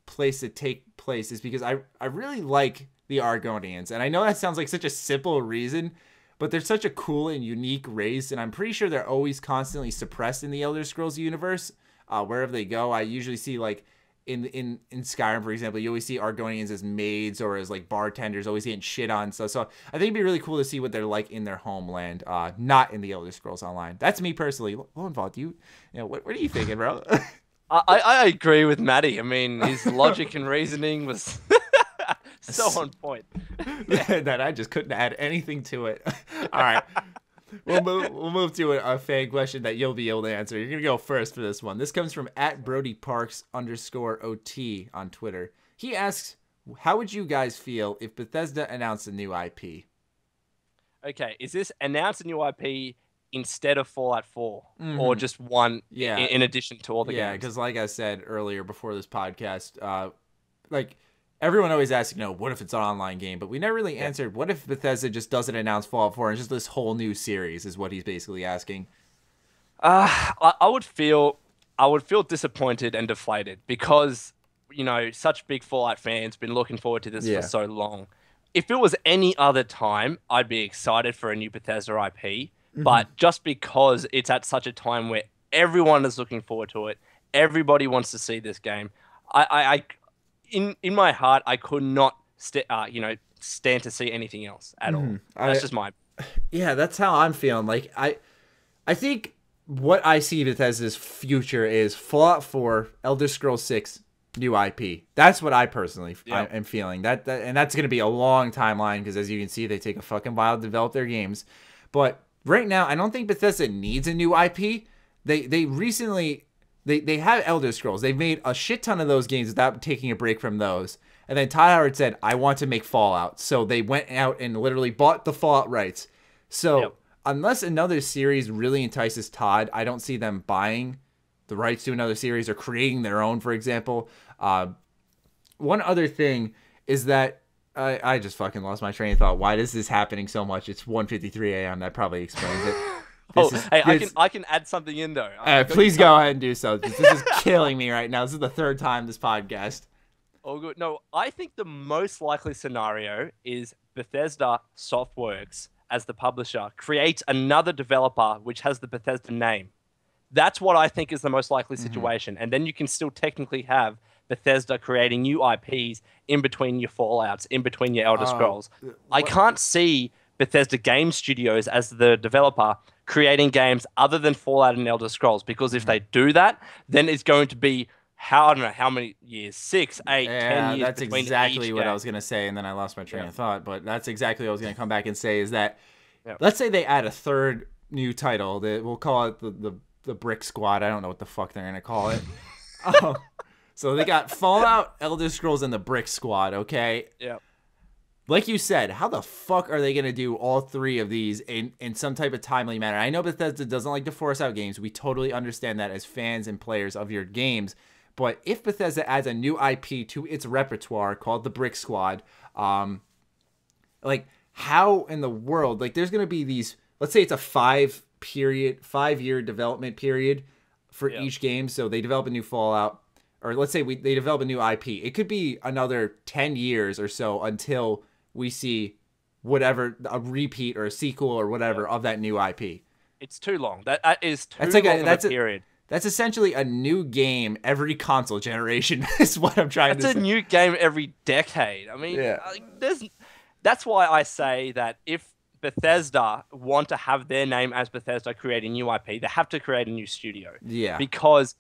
place to take place is because I really like the Argonians, and I know that sounds like such a simple reason, but they're such a cool and unique race, and I'm pretty sure they're always constantly suppressed in the Elder Scrolls universe. Wherever they go, I usually see like in Skyrim, for example, you always see Argonians as maids or as like bartenders, always getting shit on stuff. So I think it'd be really cool to see what they're like in their homeland, not in the Elder Scrolls Online. That's me personally. Lone Vault, you know, what are you thinking, bro? I agree with Matty. I mean, his logic and reasoning was so on point that I just couldn't add anything to it. All right. We'll move to a fan question that you'll be able to answer. You're going to go first for this one. This comes from @BrodyParks_OT on Twitter. He asks, how would you guys feel if Bethesda announced a new IP? Okay, is this announced a new IP instead of Fallout 4 or just one in addition to all the games? Yeah, because like I said earlier before this podcast, like everyone always asks, you know, what if it's an online game? But we never really answered, what if Bethesda just doesn't announce Fallout 4 and just this whole new series is what he's basically asking. I would feel disappointed and deflated because, you know, such big Fallout fans been looking forward to this for so long. If it was any other time, I'd be excited for a new Bethesda IP. but just because it's at such a time where everyone is looking forward to it, everybody wants to see this game. In my heart, I could not stand to see anything else at all. That's just my. Yeah, that's how I'm feeling. Like I think what I see Bethesda's future is Fallout 4, Elder Scrolls 6, new IP. That's what I personally am feeling. That and that's gonna be a long timeline because as you can see, they take a fucking while to develop their games. But right now, I don't think Bethesda needs a new IP. They recently they have Elder Scrolls. They've made a shit ton of those games without taking a break from those. And then Todd Howard said, I want to make Fallout. So they went out and literally bought the Fallout rights. So unless another series really entices Todd, I don't see them buying the rights to another series or creating their own, for example. One other thing is that I just fucking lost my train of thought. Why is this happening so much? It's 1:53 a.m. That probably explains it. I can add something in though. Please go ahead and do so. This is killing me right now. This is the third time this podcast. Oh, good. No, I think the most likely scenario is Bethesda Softworks, as the publisher, creates another developer which has the Bethesda name. That's what I think is the most likely situation. And then you can still technically have Bethesda creating new IPs in between your Fallouts, in between your Elder Scrolls. I can't see Bethesda Game Studios as the developer creating games other than Fallout and Elder Scrolls, because if they do that, then it's going to be I don't know how many years, 6, 8, 10 years. That's exactly what I was going to say, and then I lost my train of thought. But that's exactly what I was going to come back and say is that, let's say they add a third new title. We'll call it the Brick Squad. I don't know what the fuck they're going to call it. So they got Fallout, Elder Scrolls, and the Brick Squad, okay? Yeah. Like you said, how the fuck are they going to do all three of these in some type of timely manner? I know Bethesda doesn't like to force out games. We totally understand that as fans and players of your games. But if Bethesda adds a new IP to its repertoire called the Brick Squad, like how in the world, like there's going to be these, let's say it's a 5-year development period for each game. So they develop a new Fallout, or let's say they develop a new IP. It could be another 10 years or so until we see whatever, a repeat or a sequel or whatever of that new IP. It's too long. That is too long of a period. That's essentially a new game every console generation is what I'm trying to say. That's a new game every decade. I mean, that's why I say that if Bethesda want to have their name as Bethesda creating new IP, they have to create a new studio. Yeah. Because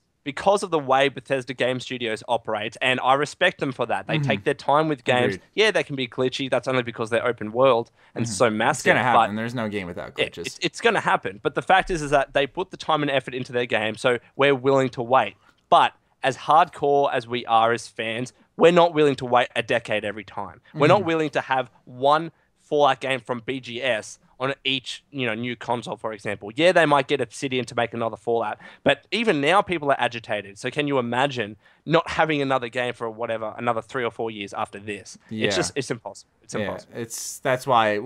of the way Bethesda Game Studios operates, and I respect them for that. They take their time with games. Agreed. Yeah, they can be glitchy. That's only because they're open world and so massive. It's going to happen. There's no game without glitches. It's going to happen. But the fact is that they put the time and effort into their game, so we're willing to wait. But as hardcore as we are as fans, we're not willing to wait a decade every time. We're not willing to have one Fallout game from BGS on each, new console, for example. Yeah, they might get Obsidian to make another Fallout, but even now people are agitated. So can you imagine not having another game for another 3 or 4 years after this? Yeah. It's impossible. It's impossible. That's why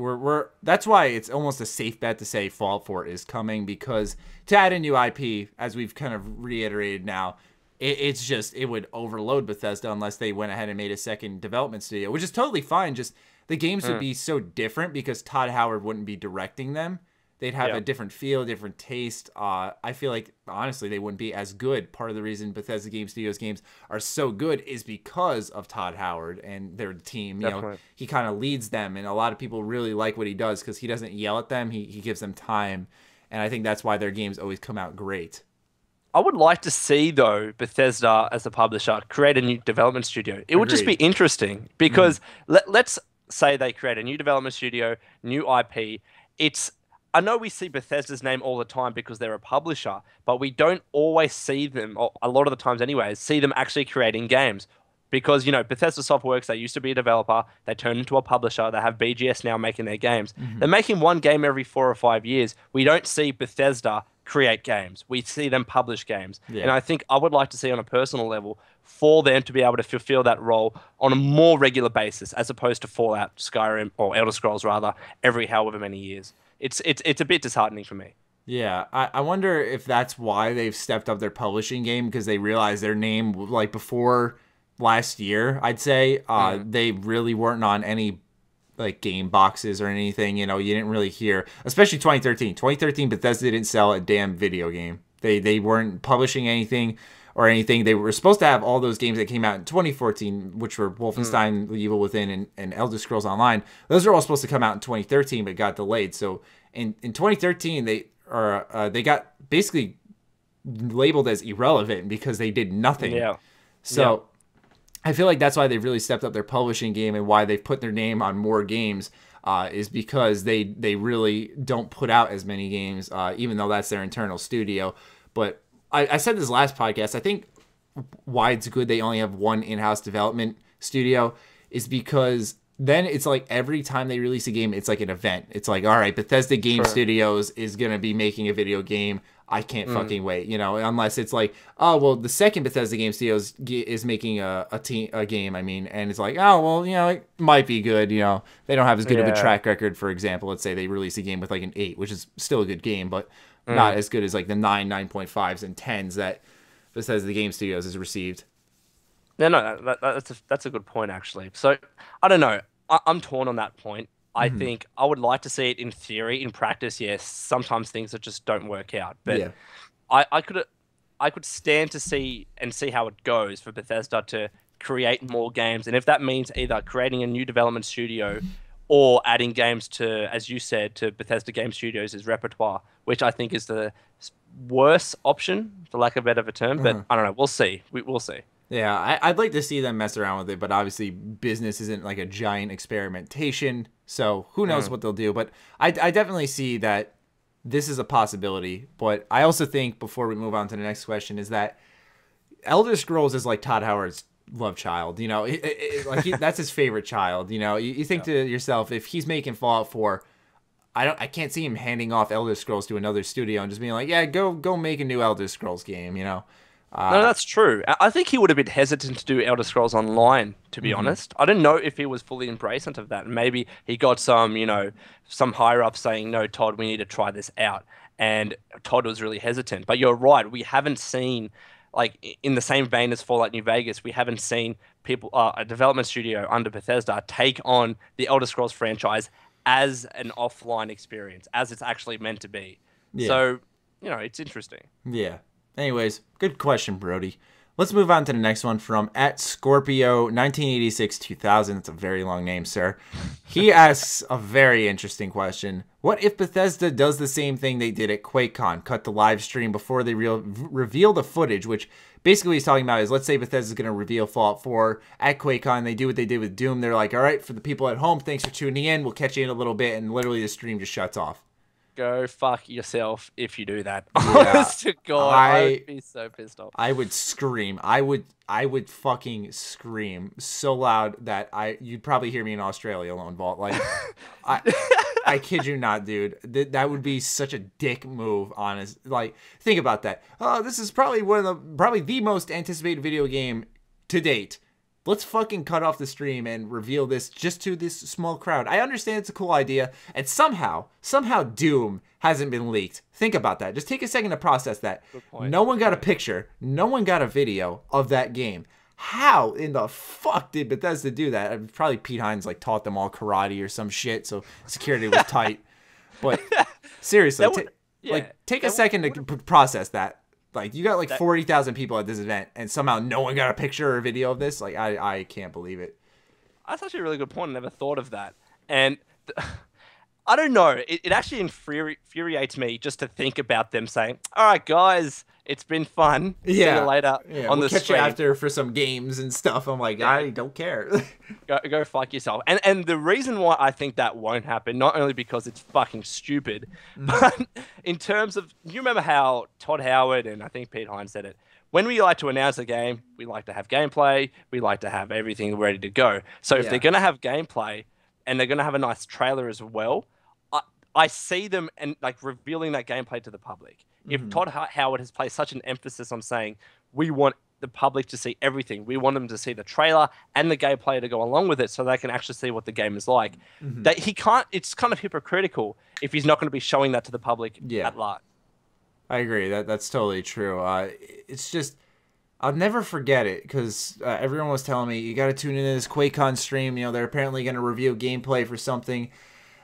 that's why it's almost a safe bet to say Fallout 4 is coming, because to add a new IP, as we've kind of reiterated now, it would overload Bethesda unless they went ahead and made a second development studio, which is totally fine. Just the games would be so different because Todd Howard wouldn't be directing them. They'd have a different feel, different taste. I feel like, honestly, they wouldn't be as good. Part of the reason Bethesda Game Studios games are so good is because of Todd Howard and their team. He kind of leads them, and a lot of people really like what he does because he doesn't yell at them. He gives them time, and I think that's why their games always come out great. I would like to see, though, Bethesda as a publisher create a new development studio. It would just be interesting because let's say they create a new development studio, new IP. I know we see Bethesda's name all the time because they're a publisher, but we don't always see them, or a lot of the times anyways, see them actually creating games. Because, Bethesda Softworks, they used to be a developer, they turned into a publisher, they have BGS now making their games. They're making one game every 4 or 5 years. We don't see Bethesda create games. We see them publish games. Yeah. And I think I would like to see on a personal level for them to be able to fulfill that role on a more regular basis as opposed to Fallout, Skyrim, or Elder Scrolls rather, every however many years. It's a bit disheartening for me. Yeah, I wonder if that's why they've stepped up their publishing game, because they realized their name, like before last year, I'd say, they really weren't on any like game boxes or anything. You know, you didn't really hear, especially 2013. 2013, Bethesda didn't sell a damn video game. They weren't publishing anything or anything. They were supposed to have all those games that came out in 2014, which were Wolfenstein, The Evil Within, and Elder Scrolls Online. Those are all supposed to come out in 2013, but got delayed. So in 2013, they got basically labeled as irrelevant because they did nothing. Yeah. So I feel like that's why they've really stepped up their publishing game and why they've put their name on more games is because they really don't put out as many games, even though that's their internal studio. But I said this last podcast, I think why it's good they only have one in-house development studio is because then it's like every time they release a game, it's like an event. It's like, all right, Bethesda Game Studios is going to be making a video game. I can't fucking wait, you know, unless it's like, oh, well, the second Bethesda Game Studios is making a game, I mean, and it's like, oh, well, you know, it might be good, you know. They don't have as good of a track record, for example. Let's say they release a game with like an 8, which is still a good game, but not as good as like the 9, 9.5s, and 10s that Bethesda Game Studios has received. No, that's a good point, actually. So, I don't know. I'm torn on that point. I think I would like to see it in theory. In practice, yes, sometimes things that just don't work out. But I could stand to see how it goes for Bethesda to create more games. And if that means either creating a new development studio or adding games to, as you said, to Bethesda Game Studios' repertoire, which I think is the worst option, for lack of a better term. But I don't know. We'll see. We'll see. Yeah, I'd like to see them mess around with it, but obviously business isn't like a giant experimentation, so who knows what they'll do. But I definitely see that this is a possibility, but I also think, before we move on to the next question, is that Elder Scrolls is like Todd Howard's love child, you know, that's his favorite child, you know. You think to yourself, if he's making Fallout 4, I can't see him handing off Elder Scrolls to another studio and just being like, yeah, go make a new Elder Scrolls game, you know. No, that's true. I think he would have been hesitant to do Elder Scrolls Online, to be honest. I don't know if he was fully embracing of that. Maybe he got some higher up saying, no, Todd, we need to try this out. And Todd was really hesitant. But you're right. We haven't seen, like, in the same vein as Fallout New Vegas, we haven't seen people, a development studio under Bethesda take on the Elder Scrolls franchise as an offline experience, as it's actually meant to be. Yeah. So, it's interesting. Yeah. Anyways, good question, Brody. Let's move on to the next one from @Scorpio1986-2000. It's a very long name, sir. He asks a very interesting question. What if Bethesda does the same thing they did at QuakeCon, cut the live stream before they reveal the footage, which basically what he's talking about is, let's say Bethesda's going to reveal Fallout 4 at QuakeCon. They do what they did with Doom. They're like, all right, for the people at home, thanks for tuning in. We'll catch you in a little bit, and literally the stream just shuts off. Go fuck yourself if you do that. Honest to God, I would be so pissed off. I would scream. I would fucking scream so loud that you'd probably hear me in Australia, Lone Vault. Like, I kid you not, dude. That would be such a dick move, honest. Like, think about that. Oh, this is probably probably the most anticipated video game to date. Let's fucking cut off the stream and reveal this just to this small crowd. I understand it's a cool idea, and somehow Doom hasn't been leaked. Think about that. Just take a second to process that. No one got a picture. No one got a video of that game. How in the fuck did Bethesda do that? Probably Pete Hines like taught them all karate or some shit, so security was tight. But seriously, take a second to process that. Like, you got like 40,000 people at this event, and somehow no one got a picture or a video of this. Like, I can't believe it. That's actually a really good point. I never thought of that. And I don't know. It actually infuriates me just to think about them saying, all right, guys, it's been fun. See you later on the stream. Catch you after for some games and stuff. I'm like, I don't care. Go fuck yourself. And the reason why I think that won't happen, not only because it's fucking stupid, but in terms of, you remember how Todd Howard and I think Pete Hines said it, when we like to announce a game, we like to have gameplay, we like to have everything ready to go. So if they're going to have gameplay and they're going to have a nice trailer as well, I see them and like revealing that gameplay to the public. If Todd Howard has placed such an emphasis on saying, we want the public to see everything, we want them to see the trailer and the gameplay to go along with it so they can actually see what the game is like, that he can't, it's kind of hypocritical if he's not going to be showing that to the public at large. I agree. That's totally true. It's just, I'll never forget it because everyone was telling me, you got to tune into this QuakeCon stream. You know, they're apparently going to review gameplay for something.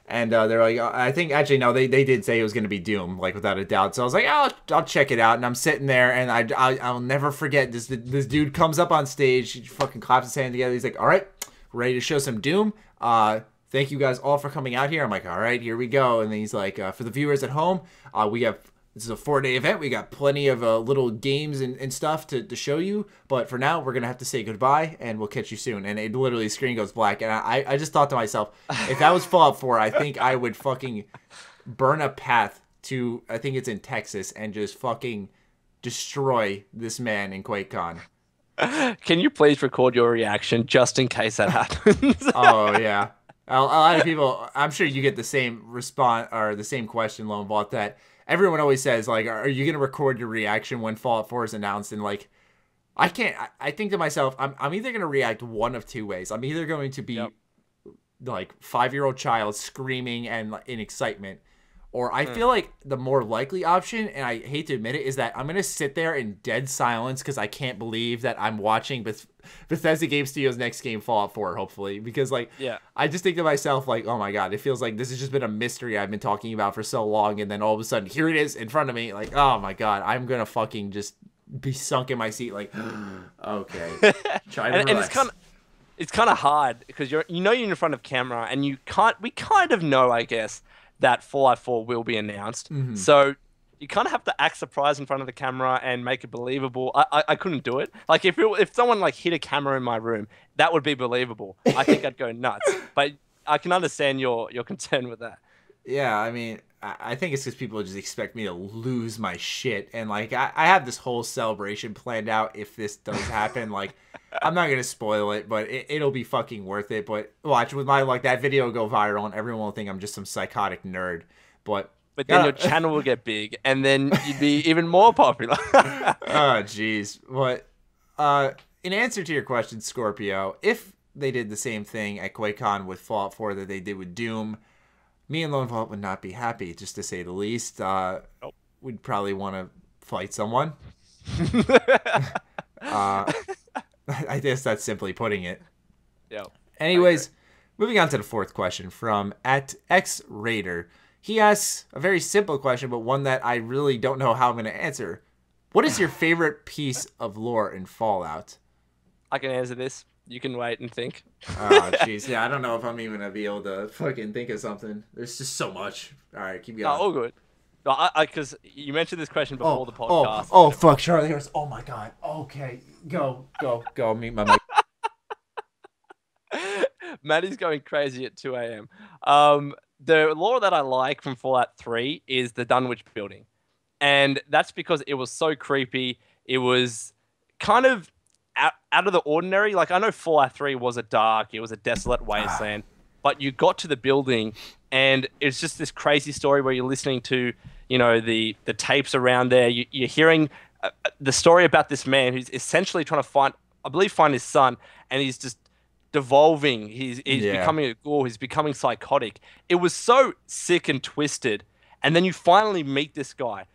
And they're like, I think, actually, no, they did say it was going to be Doom, like, without a doubt. So I was like, I'll check it out. And I'm sitting there, and I'll never forget this dude comes up on stage, he fucking claps his hands together. He's like, all right, ready to show some Doom. Thank you guys all for coming out here. I'm like, all right, here we go. And then he's like, for the viewers at home, this is a 4-day event. We got plenty of little games and stuff to show you. But for now, we're going to have to say goodbye, and we'll catch you soon. And it literally, the screen goes black. And I just thought to myself, if that was Fallout 4, I think I would fucking burn a path to, I think it's in Texas, and just fucking destroy this man in QuakeCon. Can you please record your reaction just in case that happens? Oh, yeah. A lot of people, I'm sure you get the same response, or the same question, Lone Vault, that everyone always says, like, are you going to record your reaction when Fallout 4 is announced? And, like, I can't. I think to myself, I'm either going to react one of two ways. I'm either going to be, like, 5-year-old child screaming and in excitement, or I feel like the more likely option, and I hate to admit it, is that I'm going to sit there in dead silence because I can't believe that I'm watching Bethesda Game Studios' next game, Fallout 4, hopefully. Because, like, I just think to myself, like, oh my god, it feels like this has just been a mystery I've been talking about for so long, and then all of a sudden, here it is in front of me. Like, oh my god, I'm going to fucking just be sunk in my seat, like, okay. Try to relax. And it's kind of hard because you're in front of camera, and we kind of know, I guess, that Fallout 4 will be announced. So you kind of have to act surprised in front of the camera and make it believable. I couldn't do it. Like, if someone, like, hit a camera in my room, that would be believable. I think I'd go nuts. But I can understand your concern with that. Yeah, I mean, I think it's because people just expect me to lose my shit. And, like, I have this whole celebration planned out if this does happen. Like, I'm not going to spoil it, but it'll be fucking worth it. But watch, with my luck, that video will go viral, and everyone will think I'm just some psychotic nerd. But then your channel will get big, and then you'd be even more popular. Oh, jeez. But in answer to your question, Scorpio, if they did the same thing at QuakeCon with Fallout 4 that they did with Doom, me and Lone Vault would not be happy, just to say the least. We'd probably want to fight someone. I guess that's simply putting it. Anyways, moving on to the fourth question from @XRaider. He asks a very simple question, but one that I really don't know how I'm going to answer. What is your favorite piece of lore in Fallout? I can answer this. You can wait and think. Oh, jeez. Yeah, I don't know if I'm even going to be able to fucking think of something. There's just so much. All right, keep going. No, all good. Because you mentioned this question before the podcast. Oh, fuck, Charlie Horse. Oh, my God. Okay, go. Meet my mic. Matty's going crazy at 2 a.m. The lore that I like from Fallout 3 is the Dunwich building. And that's because it was so creepy. It was kind of out of the ordinary. Like, I know Fallout 3 was it was a desolate wasteland. But you got to the building, and it's just this crazy story where you're listening to, the tapes around there. You're hearing the story about this man who's essentially trying to find his son, and he's just devolving. He's becoming a ghoul. He's becoming psychotic. It was so sick and twisted. And then you finally meet this guy.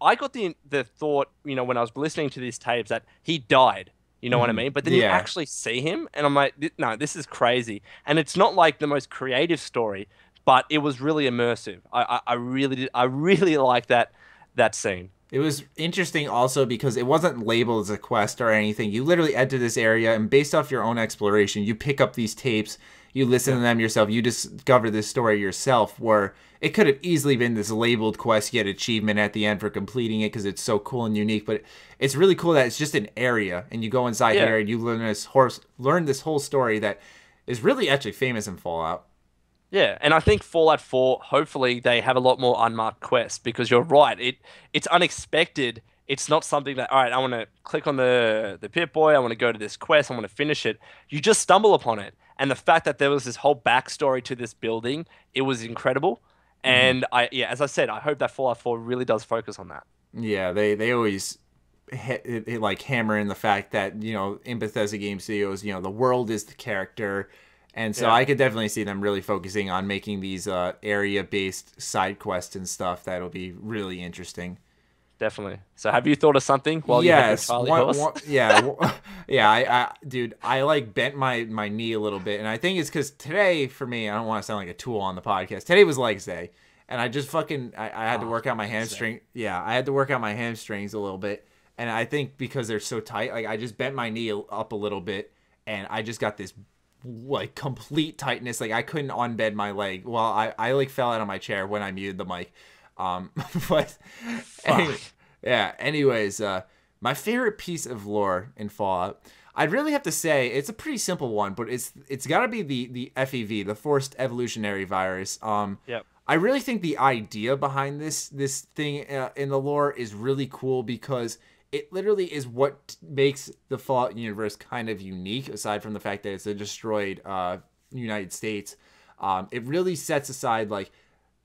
I got the thought, when I was listening to these tapes, that he died. You know what I mean? But then you actually see him, and I'm like, no, this is crazy. And it's not like the most creative story, but it was really immersive. I really like that scene. It was interesting also because it wasn't labeled as a quest or anything. You literally enter this area, and based off your own exploration, you pick up these tapes, you listen to them yourself, you discover this story yourself, where it could have easily been this labeled quest, you get achievement at the end for completing it because it's so cool and unique. But it's really cool that it's just an area, and you go inside here and you learn this whole story that is really actually famous in Fallout. Yeah, and I think Fallout 4, hopefully they have a lot more unmarked quests, because you're right, it's unexpected. It's not something that, all right, I want to click on the Pip-Boy, I want to go to this quest, I want to finish it. You just stumble upon it. And the fact that there was this whole backstory to this building, it was incredible. And as I said, I hope that Fallout 4 really does focus on that. Yeah, they always like hammer in the fact that, in Bethesda Game Studios, the world is the character. And so I could definitely see them really focusing on making these area-based side quests and stuff. That'll be really interesting. definitely. So have you thought of something while you had your Charlie horse? Yeah. Dude, I like bent my knee a little bit, and I think it's because today for me, I don't want to sound like a tool on the podcast. Today was legs day, and I just I had to work out my hamstring. Yeah, I had to work out my hamstrings a little bit, and I think because they're so tight, like I just bent my knee up a little bit, and I just got this like complete tightness. Like I couldn't unbend my leg. Well, I like fell out of my chair when I muted the mic. But anyway, yeah. Anyways, my favorite piece of lore in Fallout, I'd really have to say it's a pretty simple one, but it's got to be the FEV, the Forced Evolutionary Virus. Yep. I really think the idea behind this thing in the lore is really cool because it literally is what makes the Fallout universe kind of unique, aside from the fact that it's a destroyed United States. It really sets aside like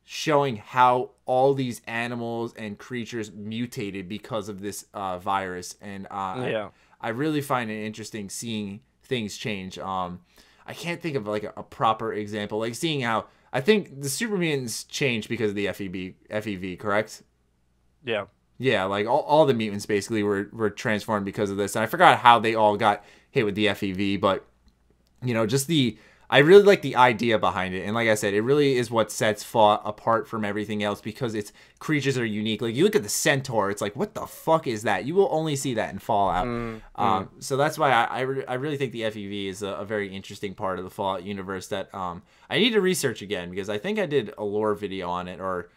showing how all these animals and creatures mutated because of this virus, and I really find it interesting seeing things change. I can't think of like a proper example, like seeing how I think the super mutants changed because of the FEV, correct? Yeah, like all the mutants basically were transformed because of this, and I forgot how they all got hit with the FEV, but just I really like the idea behind it. And like I said, it really is what sets Fallout apart from everything else because its creatures are unique. Like you look at the Centaur, it's like, what the fuck is that? You will only see that in Fallout. So that's why I really think the FEV is a very interesting part of the Fallout universe that I need to research again because I think I did a lore video on it, or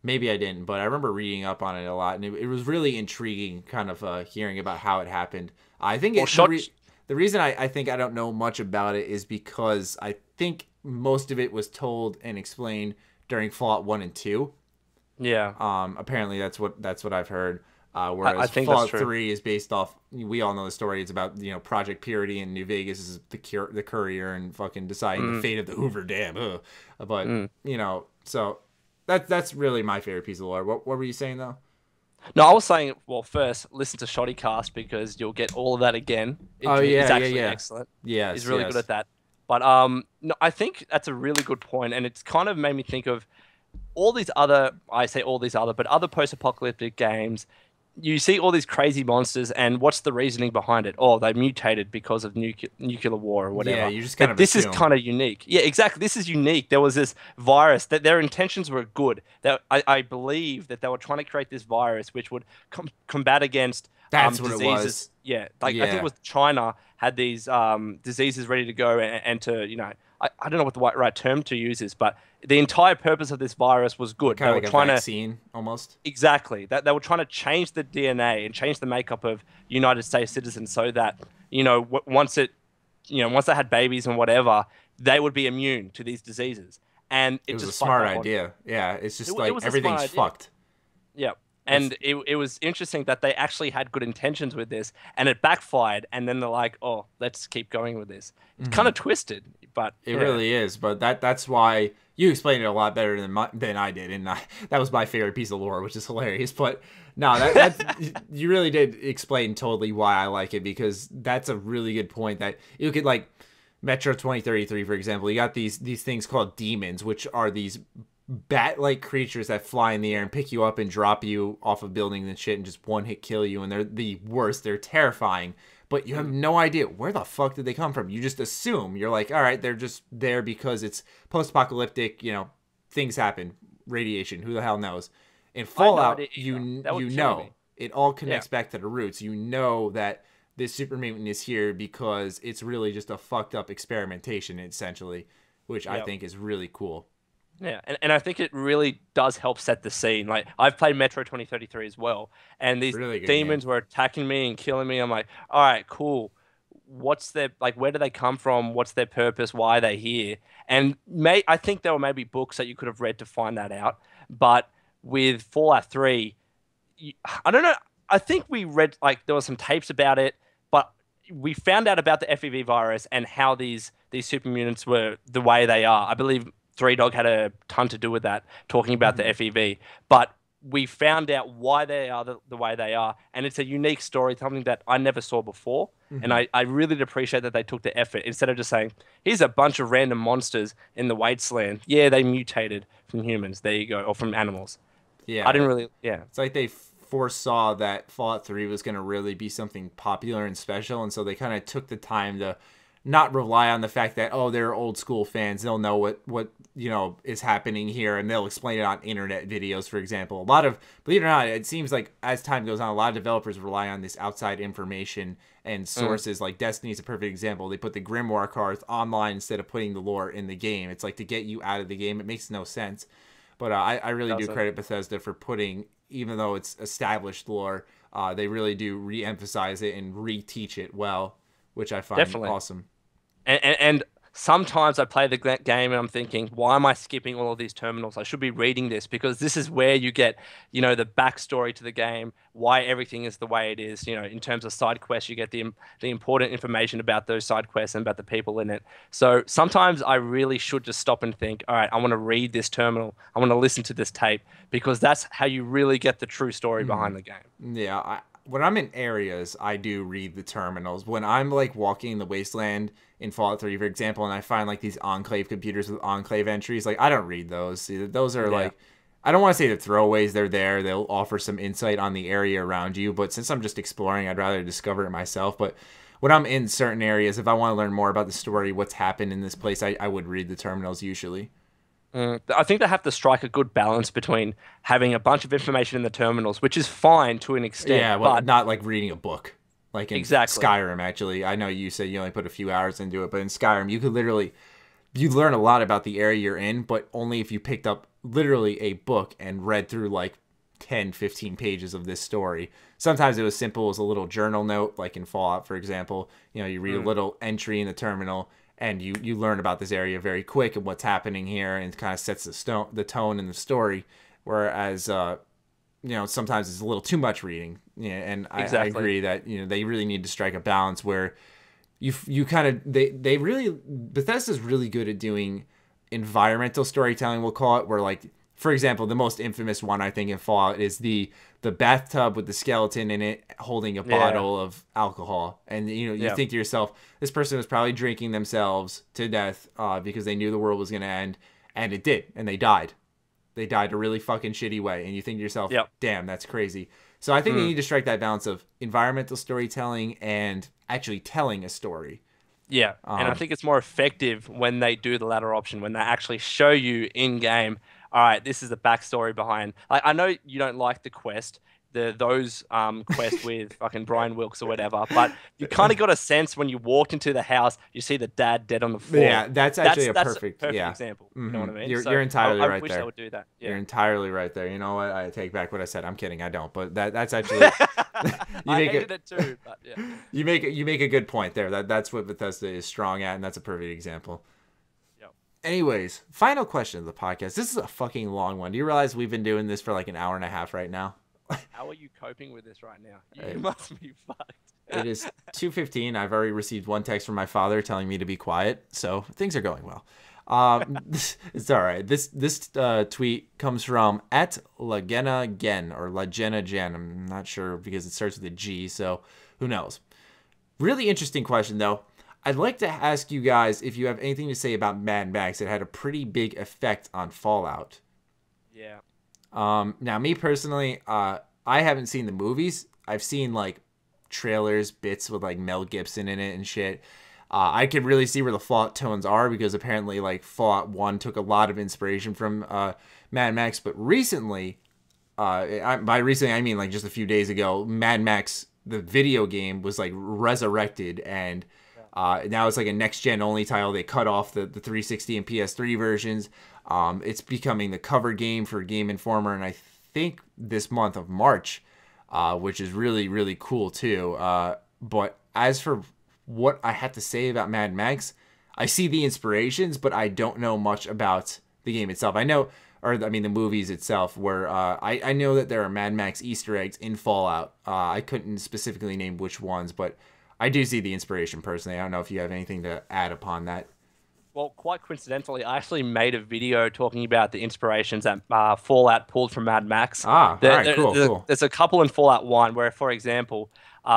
maybe I didn't, but I remember reading up on it a lot. And it was really intriguing kind of hearing about how it happened. I think the reason I think I don't know much about it is because I think most of it was told and explained during Fallout 1 and 2. Yeah. Apparently that's what I've heard. Whereas I think Fallout 3 is based off, we all know the story. It's about, Project Purity and New Vegas is the courier and fucking deciding the fate of the Hoover Dam. But, so that's really my favorite piece of lore. What were you saying though? No, I was saying, well, first, listen to Shoddycast because you'll get all of that again. It's actually excellent. Yeah, he's really good at that. But no, I think that's a really good point, and it's kind of made me think of all these other, but other post-apocalyptic games. You see all these crazy monsters, and what's the reasoning behind it? Oh, they mutated because of nuclear war or whatever. Yeah, you just kind of This is kind of unique. Yeah, exactly. This is unique. There was this virus that their intentions were good. That I believe that they were trying to create this virus which would combat against That's what diseases. it was. Yeah, I think it was China had these diseases ready to go and to I don't know what the right term to use is, but the entire purpose of this virus was good. Kind of like a vaccine, almost. Exactly. That they were trying to change the DNA and change the makeup of United States citizens so that, once they had babies and whatever, they would be immune to these diseases. And it was just a smart idea. Yeah, it's just everything's fucked. Yeah. And it was interesting that they actually had good intentions with this, and it backfired. And then they're like, "Oh, let's keep going with this." It's kind of twisted, but it really is. But that's why you explained it a lot better than I did, and that was my favorite piece of lore, which is hilarious. But no, that you really did explain totally why I like it, because that's a really good point. That you look at like Metro 2033, for example. You got these things called demons, which are these bat-like creatures that fly in the air and pick you up and drop you off of buildings and shit and just one-hit kill you, and they're the worst. They're terrifying, but you have no idea where the fuck did they come from. You just assume. You're like, all right, they're just there because it's post-apocalyptic, things happen, radiation, who the hell knows. In Fallout, it all connects back to the roots. You know that this super mutant is here because it's really just a fucked up experimentation, essentially, which I think is really cool. Yeah, and I think it really does help set the scene. Like, I've played Metro 2033 as well, and these really demons were attacking me and killing me. I'm like, all right, cool. What's their, where do they come from? What's their purpose? Why are they here? And I think there were maybe books that you could have read to find that out. But with Fallout 3, I don't know. I think we read, there were some tapes about it, but we found out about the FEV virus and how these super mutants were the way they are. I believe Three Dog had a ton to do with that, talking about the FEV. But we found out why they are the way they are, and it's a unique story, something that I never saw before. And I really appreciate that they took the effort, instead of just saying, here's a bunch of random monsters in the wasteland. Yeah, they mutated from humans. There you go, or from animals. Yeah. I didn't really, It's like they foresaw that Fallout 3 was going to really be something popular and special, and so they kind of took the time to not rely on the fact that, oh, they're old school fans, they'll know what is happening here, and they'll explain it on internet videos, for example. A lot of, believe it or not, it seems like as time goes on, a lot of developers rely on this outside information and sources. Like Destiny is a perfect example. They put the Grimoire cards online instead of putting the lore in the game. It's like to get you out of the game. It makes no sense. But I really do credit Bethesda for putting, even though it's established lore, they really do re-emphasize it and re-teach it well, which I find awesome. And sometimes I play the game and I'm thinking, why am I skipping all of these terminals? I should be reading this, because this is where you get, the backstory to the game, why everything is the way it is. In terms of side quests, you get the important information about those side quests and about the people in it. So sometimes I really should just stop and think, all right, I want to read this terminal. I want to listen to this tape, because that's how you really get the true story behind the game. Yeah, when I'm in areas, I do read the terminals. When I'm like walking the wasteland in Fallout 3, for example, and I find like these Enclave computers with Enclave entries, like I don't read those. Those are like, I don't want to say they're throwaways. They're there. They'll offer some insight on the area around you. But since I'm just exploring, I'd rather discover it myself. But when I'm in certain areas, if I want to learn more about the story, what's happened in this place, I would read the terminals usually. I think they have to strike a good balance between having a bunch of information in the terminals, which is fine to an extent. Yeah, well, but not like reading a book. Like in exactly. Skyrim, actually. I know you said you only put a few hours into it, but in Skyrim, you could you learn a lot about the area you're in, but only if you picked up literally a book and read through like 10, 15 pages of this story. Sometimes it was simple as a little journal note, like in Fallout, for example. You read a little entry in the terminal, and you learn about this area very quick and what's happening here, and it kind of sets the tone in the story. Whereas, sometimes it's a little too much reading. Yeah, and I agree that they really need to strike a balance where you kind of they really, Bethesda's really good at doing environmental storytelling, we'll call it, where like, for example, the most infamous one I think in Fallout is the bathtub with the skeleton in it holding a bottle of alcohol. And you think to yourself, this person was probably drinking themselves to death because they knew the world was going to end, and it did, and they died. They died a really fucking shitty way, and you think to yourself, damn, that's crazy. So I think they need to strike that balance of environmental storytelling and actually telling a story. Yeah, and I think it's more effective when they do the latter option, when they actually show you in-game, all right, this is the backstory behind. Like, I know you don't like the quest, those quests with fucking Brian Wilkes or whatever, but you kind of got a sense when you walked into the house, you see the dad dead on the floor. Yeah, that's actually a perfect example. You know what I mean? You're entirely right there. I wish I would do that. Yeah. You're entirely right there. You know what? I take back what I said. I'm kidding. I don't. But that's actually I hated it too. But yeah, you make a good point there. That's what Bethesda is strong at, and that's a perfect example. Anyways, final question of the podcast. This is a fucking long one. Do you realize we've been doing this for like an hour and a half right now? How are you coping with this right now? You must be fucked. It is 2:15. I've already received one text from my father telling me to be quiet, so things are going well. It's all right. This tweet comes from @LaGennaGen or LaGennaGen. I'm not sure because it starts with a G, so who knows? Really interesting question though. I'd like to ask you guys if you have anything to say about Mad Max. It had a pretty big effect on Fallout. Yeah. Now, me personally, I haven't seen the movies. I've seen like trailers, bits with like Mel Gibson in it and shit. I could really see where the Fallout tones are because apparently like Fallout 1 took a lot of inspiration from Mad Max. But recently, by recently I mean like just a few days ago, Mad Max, the video game, was like resurrected, and now it's like a next-gen only title. They cut off the 360 and PS3 versions. It's becoming the cover game for Game Informer, and I think this month of March, which is really, really cool too. But as for what I had to say about Mad Max, I see the inspirations, but I don't know much about the game itself. The movies itself, where I know that there are Mad Max Easter eggs in Fallout. I couldn't specifically name which ones, but I do see the inspiration personally. I don't know if you have anything to add upon that. Well, quite coincidentally, I actually made a video talking about the inspirations that Fallout pulled from Mad Max. All right, cool. There's a couple in Fallout 1 where, for example,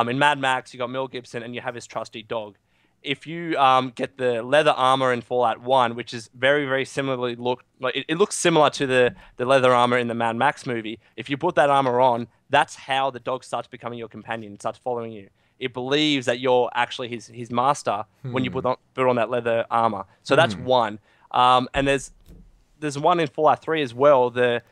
in Mad Max, you got Mel Gibson and you have his trusty dog. If you get the leather armor in Fallout 1, which is very, very similarly it looks similar to the leather armor in the Mad Max movie. If you put that armor on, that's how the dog starts becoming your companion. It starts following you. It believes that you're actually his master when you put on that leather armor. So that's one. And there's one in Fallout 3 as well. The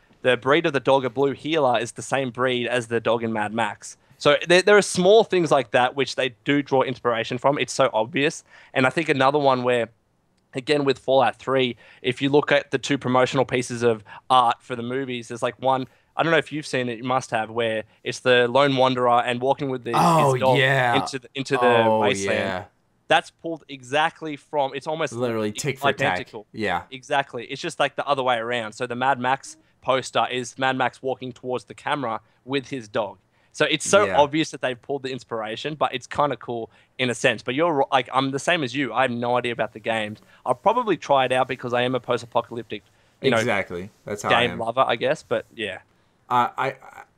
breed of the dog, a blue healer, is the same breed as the dog in Mad Max. So there are small things like that which they do draw inspiration from. It's so obvious. And I think another one where, again, with Fallout 3, if you look at the 2 promotional pieces of art for the movies, there's like one, I don't know if you've seen it, you must have, where it's the Lone Wanderer and walking with his dog into the wasteland. Yeah. That's pulled exactly from, it's almost literally tick for identical. Tack. Yeah. Exactly. It's just like the other way around. So the Mad Max poster is Mad Max walking towards the camera with his dog. So it's so obvious that they've pulled the inspiration, but it's kind of cool in a sense. But you're like, I'm the same as you. I have no idea about the games. I'll probably try it out because I am a post-apocalyptic, exactly. That's how game lover, I guess. But yeah,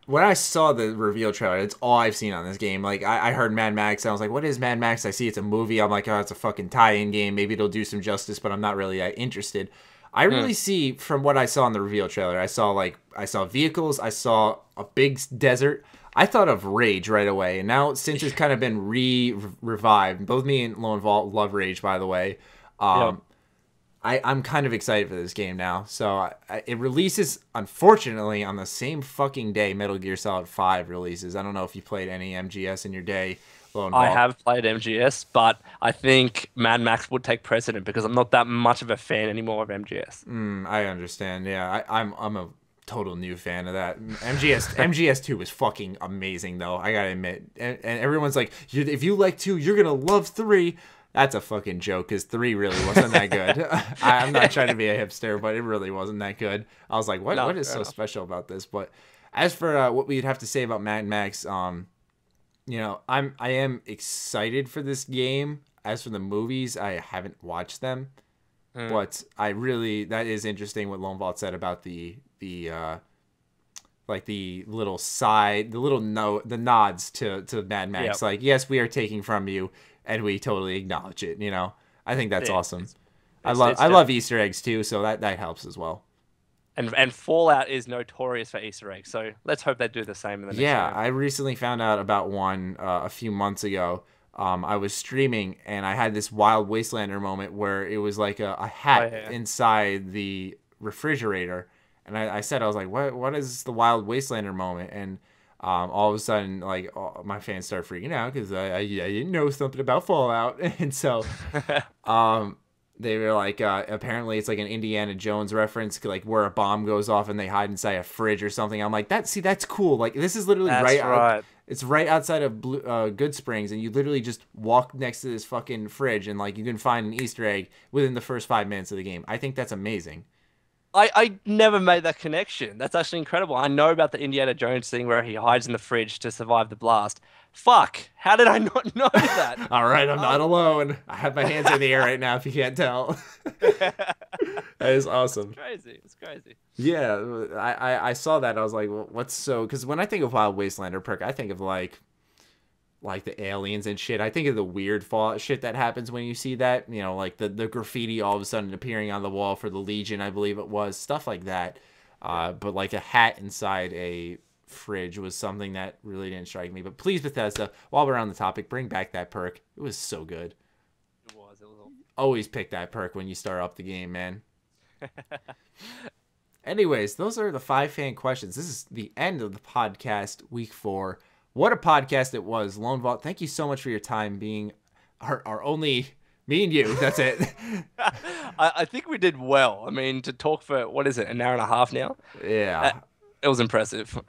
when I saw the reveal trailer, it's all I've seen on this game. Like I heard Mad Max, and I was like, "What is Mad Max?" I see it's a movie. I'm like, "Oh, it's a fucking tie-in game. Maybe it'll do some justice," but I'm not really that interested. I really see from what I saw in the reveal trailer. I saw vehicles. I saw a big desert. I thought of Rage right away, and now since it's kind of been revived, both me and Lone Vault love Rage, by the way. I'm kind of excited for this game now. So it releases, unfortunately, on the same fucking day Metal Gear Solid 5 releases. I don't know if you played any MGS in your day, Lone Vault. I have played MGS, but I think Mad Max would take precedent because I'm not that much of a fan anymore of MGS. I understand. Yeah, I'm a total new fan of that. MGS 2 was fucking amazing though, I gotta admit, and everyone's like, if you like 2 you're gonna love 3. That's a fucking joke, because 3 really wasn't that good. I'm not trying to be a hipster, but it really wasn't that good. I was like, what is so special about this? But as for what we'd have to say about Mad Max, I am excited for this game. As for the movies, I haven't watched them. But that is interesting what Lone Vault said about the little side, the nods to Mad Max. Yep. Like, yes, we are taking from you, and we totally acknowledge it. I think that's awesome. I love Easter eggs too, so that helps as well. And Fallout is notorious for Easter eggs, so let's hope they do the same in the next game. I recently found out about one a few months ago. I was streaming, and I had this Wild Wastelander moment where it was like a hat inside the refrigerator. And I said, I was like, what is the Wild Wastelander moment? And all of a sudden, like, my fans started freaking out because I didn't know something about Fallout. And so they were like, apparently it's like an Indiana Jones reference, like where a bomb goes off and they hide inside a fridge or something. I'm like, that's cool. Like, this is literally it's right outside of Good Springs, and you literally just walk next to this fucking fridge, and like you can find an Easter egg within the first 5 minutes of the game. I think that's amazing. I never made that connection. That's actually incredible. I know about the Indiana Jones thing where he hides in the fridge to survive the blast. Fuck, how did I not know that? All right, I'm not alone. I have my hands in the air right now if you can't tell. That is awesome. It's crazy. Yeah, I saw that. I was like, well, because when I think of Wild Wastelander perk, I think of like the aliens and shit. I think of the weird Fallout shit that happens when you see that. Like the graffiti all of a sudden appearing on the wall for the Legion, I believe it was. Stuff like that. But like a hat inside a fridge was something that really didn't strike me. But please, Bethesda, while we're on the topic, bring back that perk. It was so good. It was always pick that perk when you start up the game, man. Anyways, those are the 5 fan questions. This is the end of the podcast, week 4. What a podcast it was. Lone Vault, thank you so much for your time being our only, me and you, that's it. I think we did well. I mean, to talk for, what is it, an hour and a half now? Yeah. It was impressive.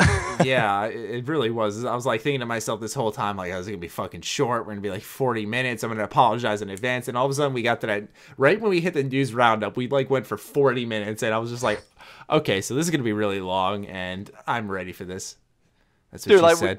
Yeah, it really was. I was like thinking to myself this whole time, like, I was going to be fucking short. We're going to be like 40 minutes. I'm going to apologize in advance. And all of a sudden we got to that, right when we hit the news roundup, we like went for 40 minutes. And I was just like, okay, so this is going to be really long, and I'm ready for this. That's what Dude, said.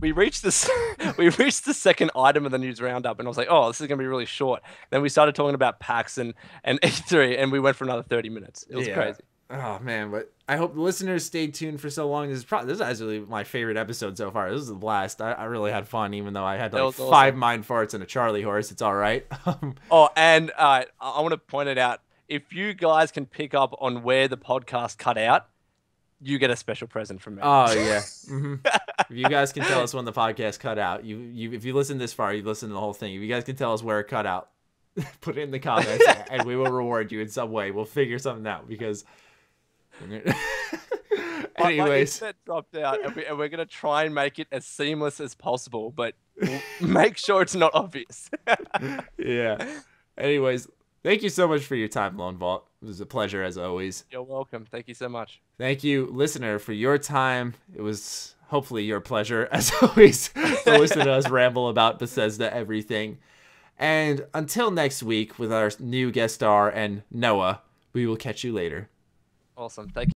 We reached this we reached the second item of the news roundup, and I was like, oh, this is gonna be really short. Then we started talking about PAX and E3, and we went for another 30 minutes. It was crazy. Oh man, but I hope the listeners stayed tuned for so long. This is actually my favorite episode so far. This was a blast. I really had fun, even though I had like 5 mind farts and a Charlie horse. It's all right. And I want to point it out. If you guys can pick up on where the podcast cut out, you get a special present from me. Oh yeah. If you guys can tell us when the podcast cut out, if you listen this far, you listen to the whole thing. If you guys can tell us where it cut out, put it in the comments, and we will reward you in some way. We'll figure something out because. Anyways, my internet dropped out, and we're gonna try and make it as seamless as possible, but we'll make sure it's not obvious. Yeah. Anyways, thank you so much for your time, Lone Vault. It was a pleasure as always. You're welcome. Thank you so much. Thank you, listener, for your time. It was hopefully your pleasure as always to listen to us ramble about Bethesda everything. And until next week with our new guest star and Noah, we will catch you later. Awesome. Thank you.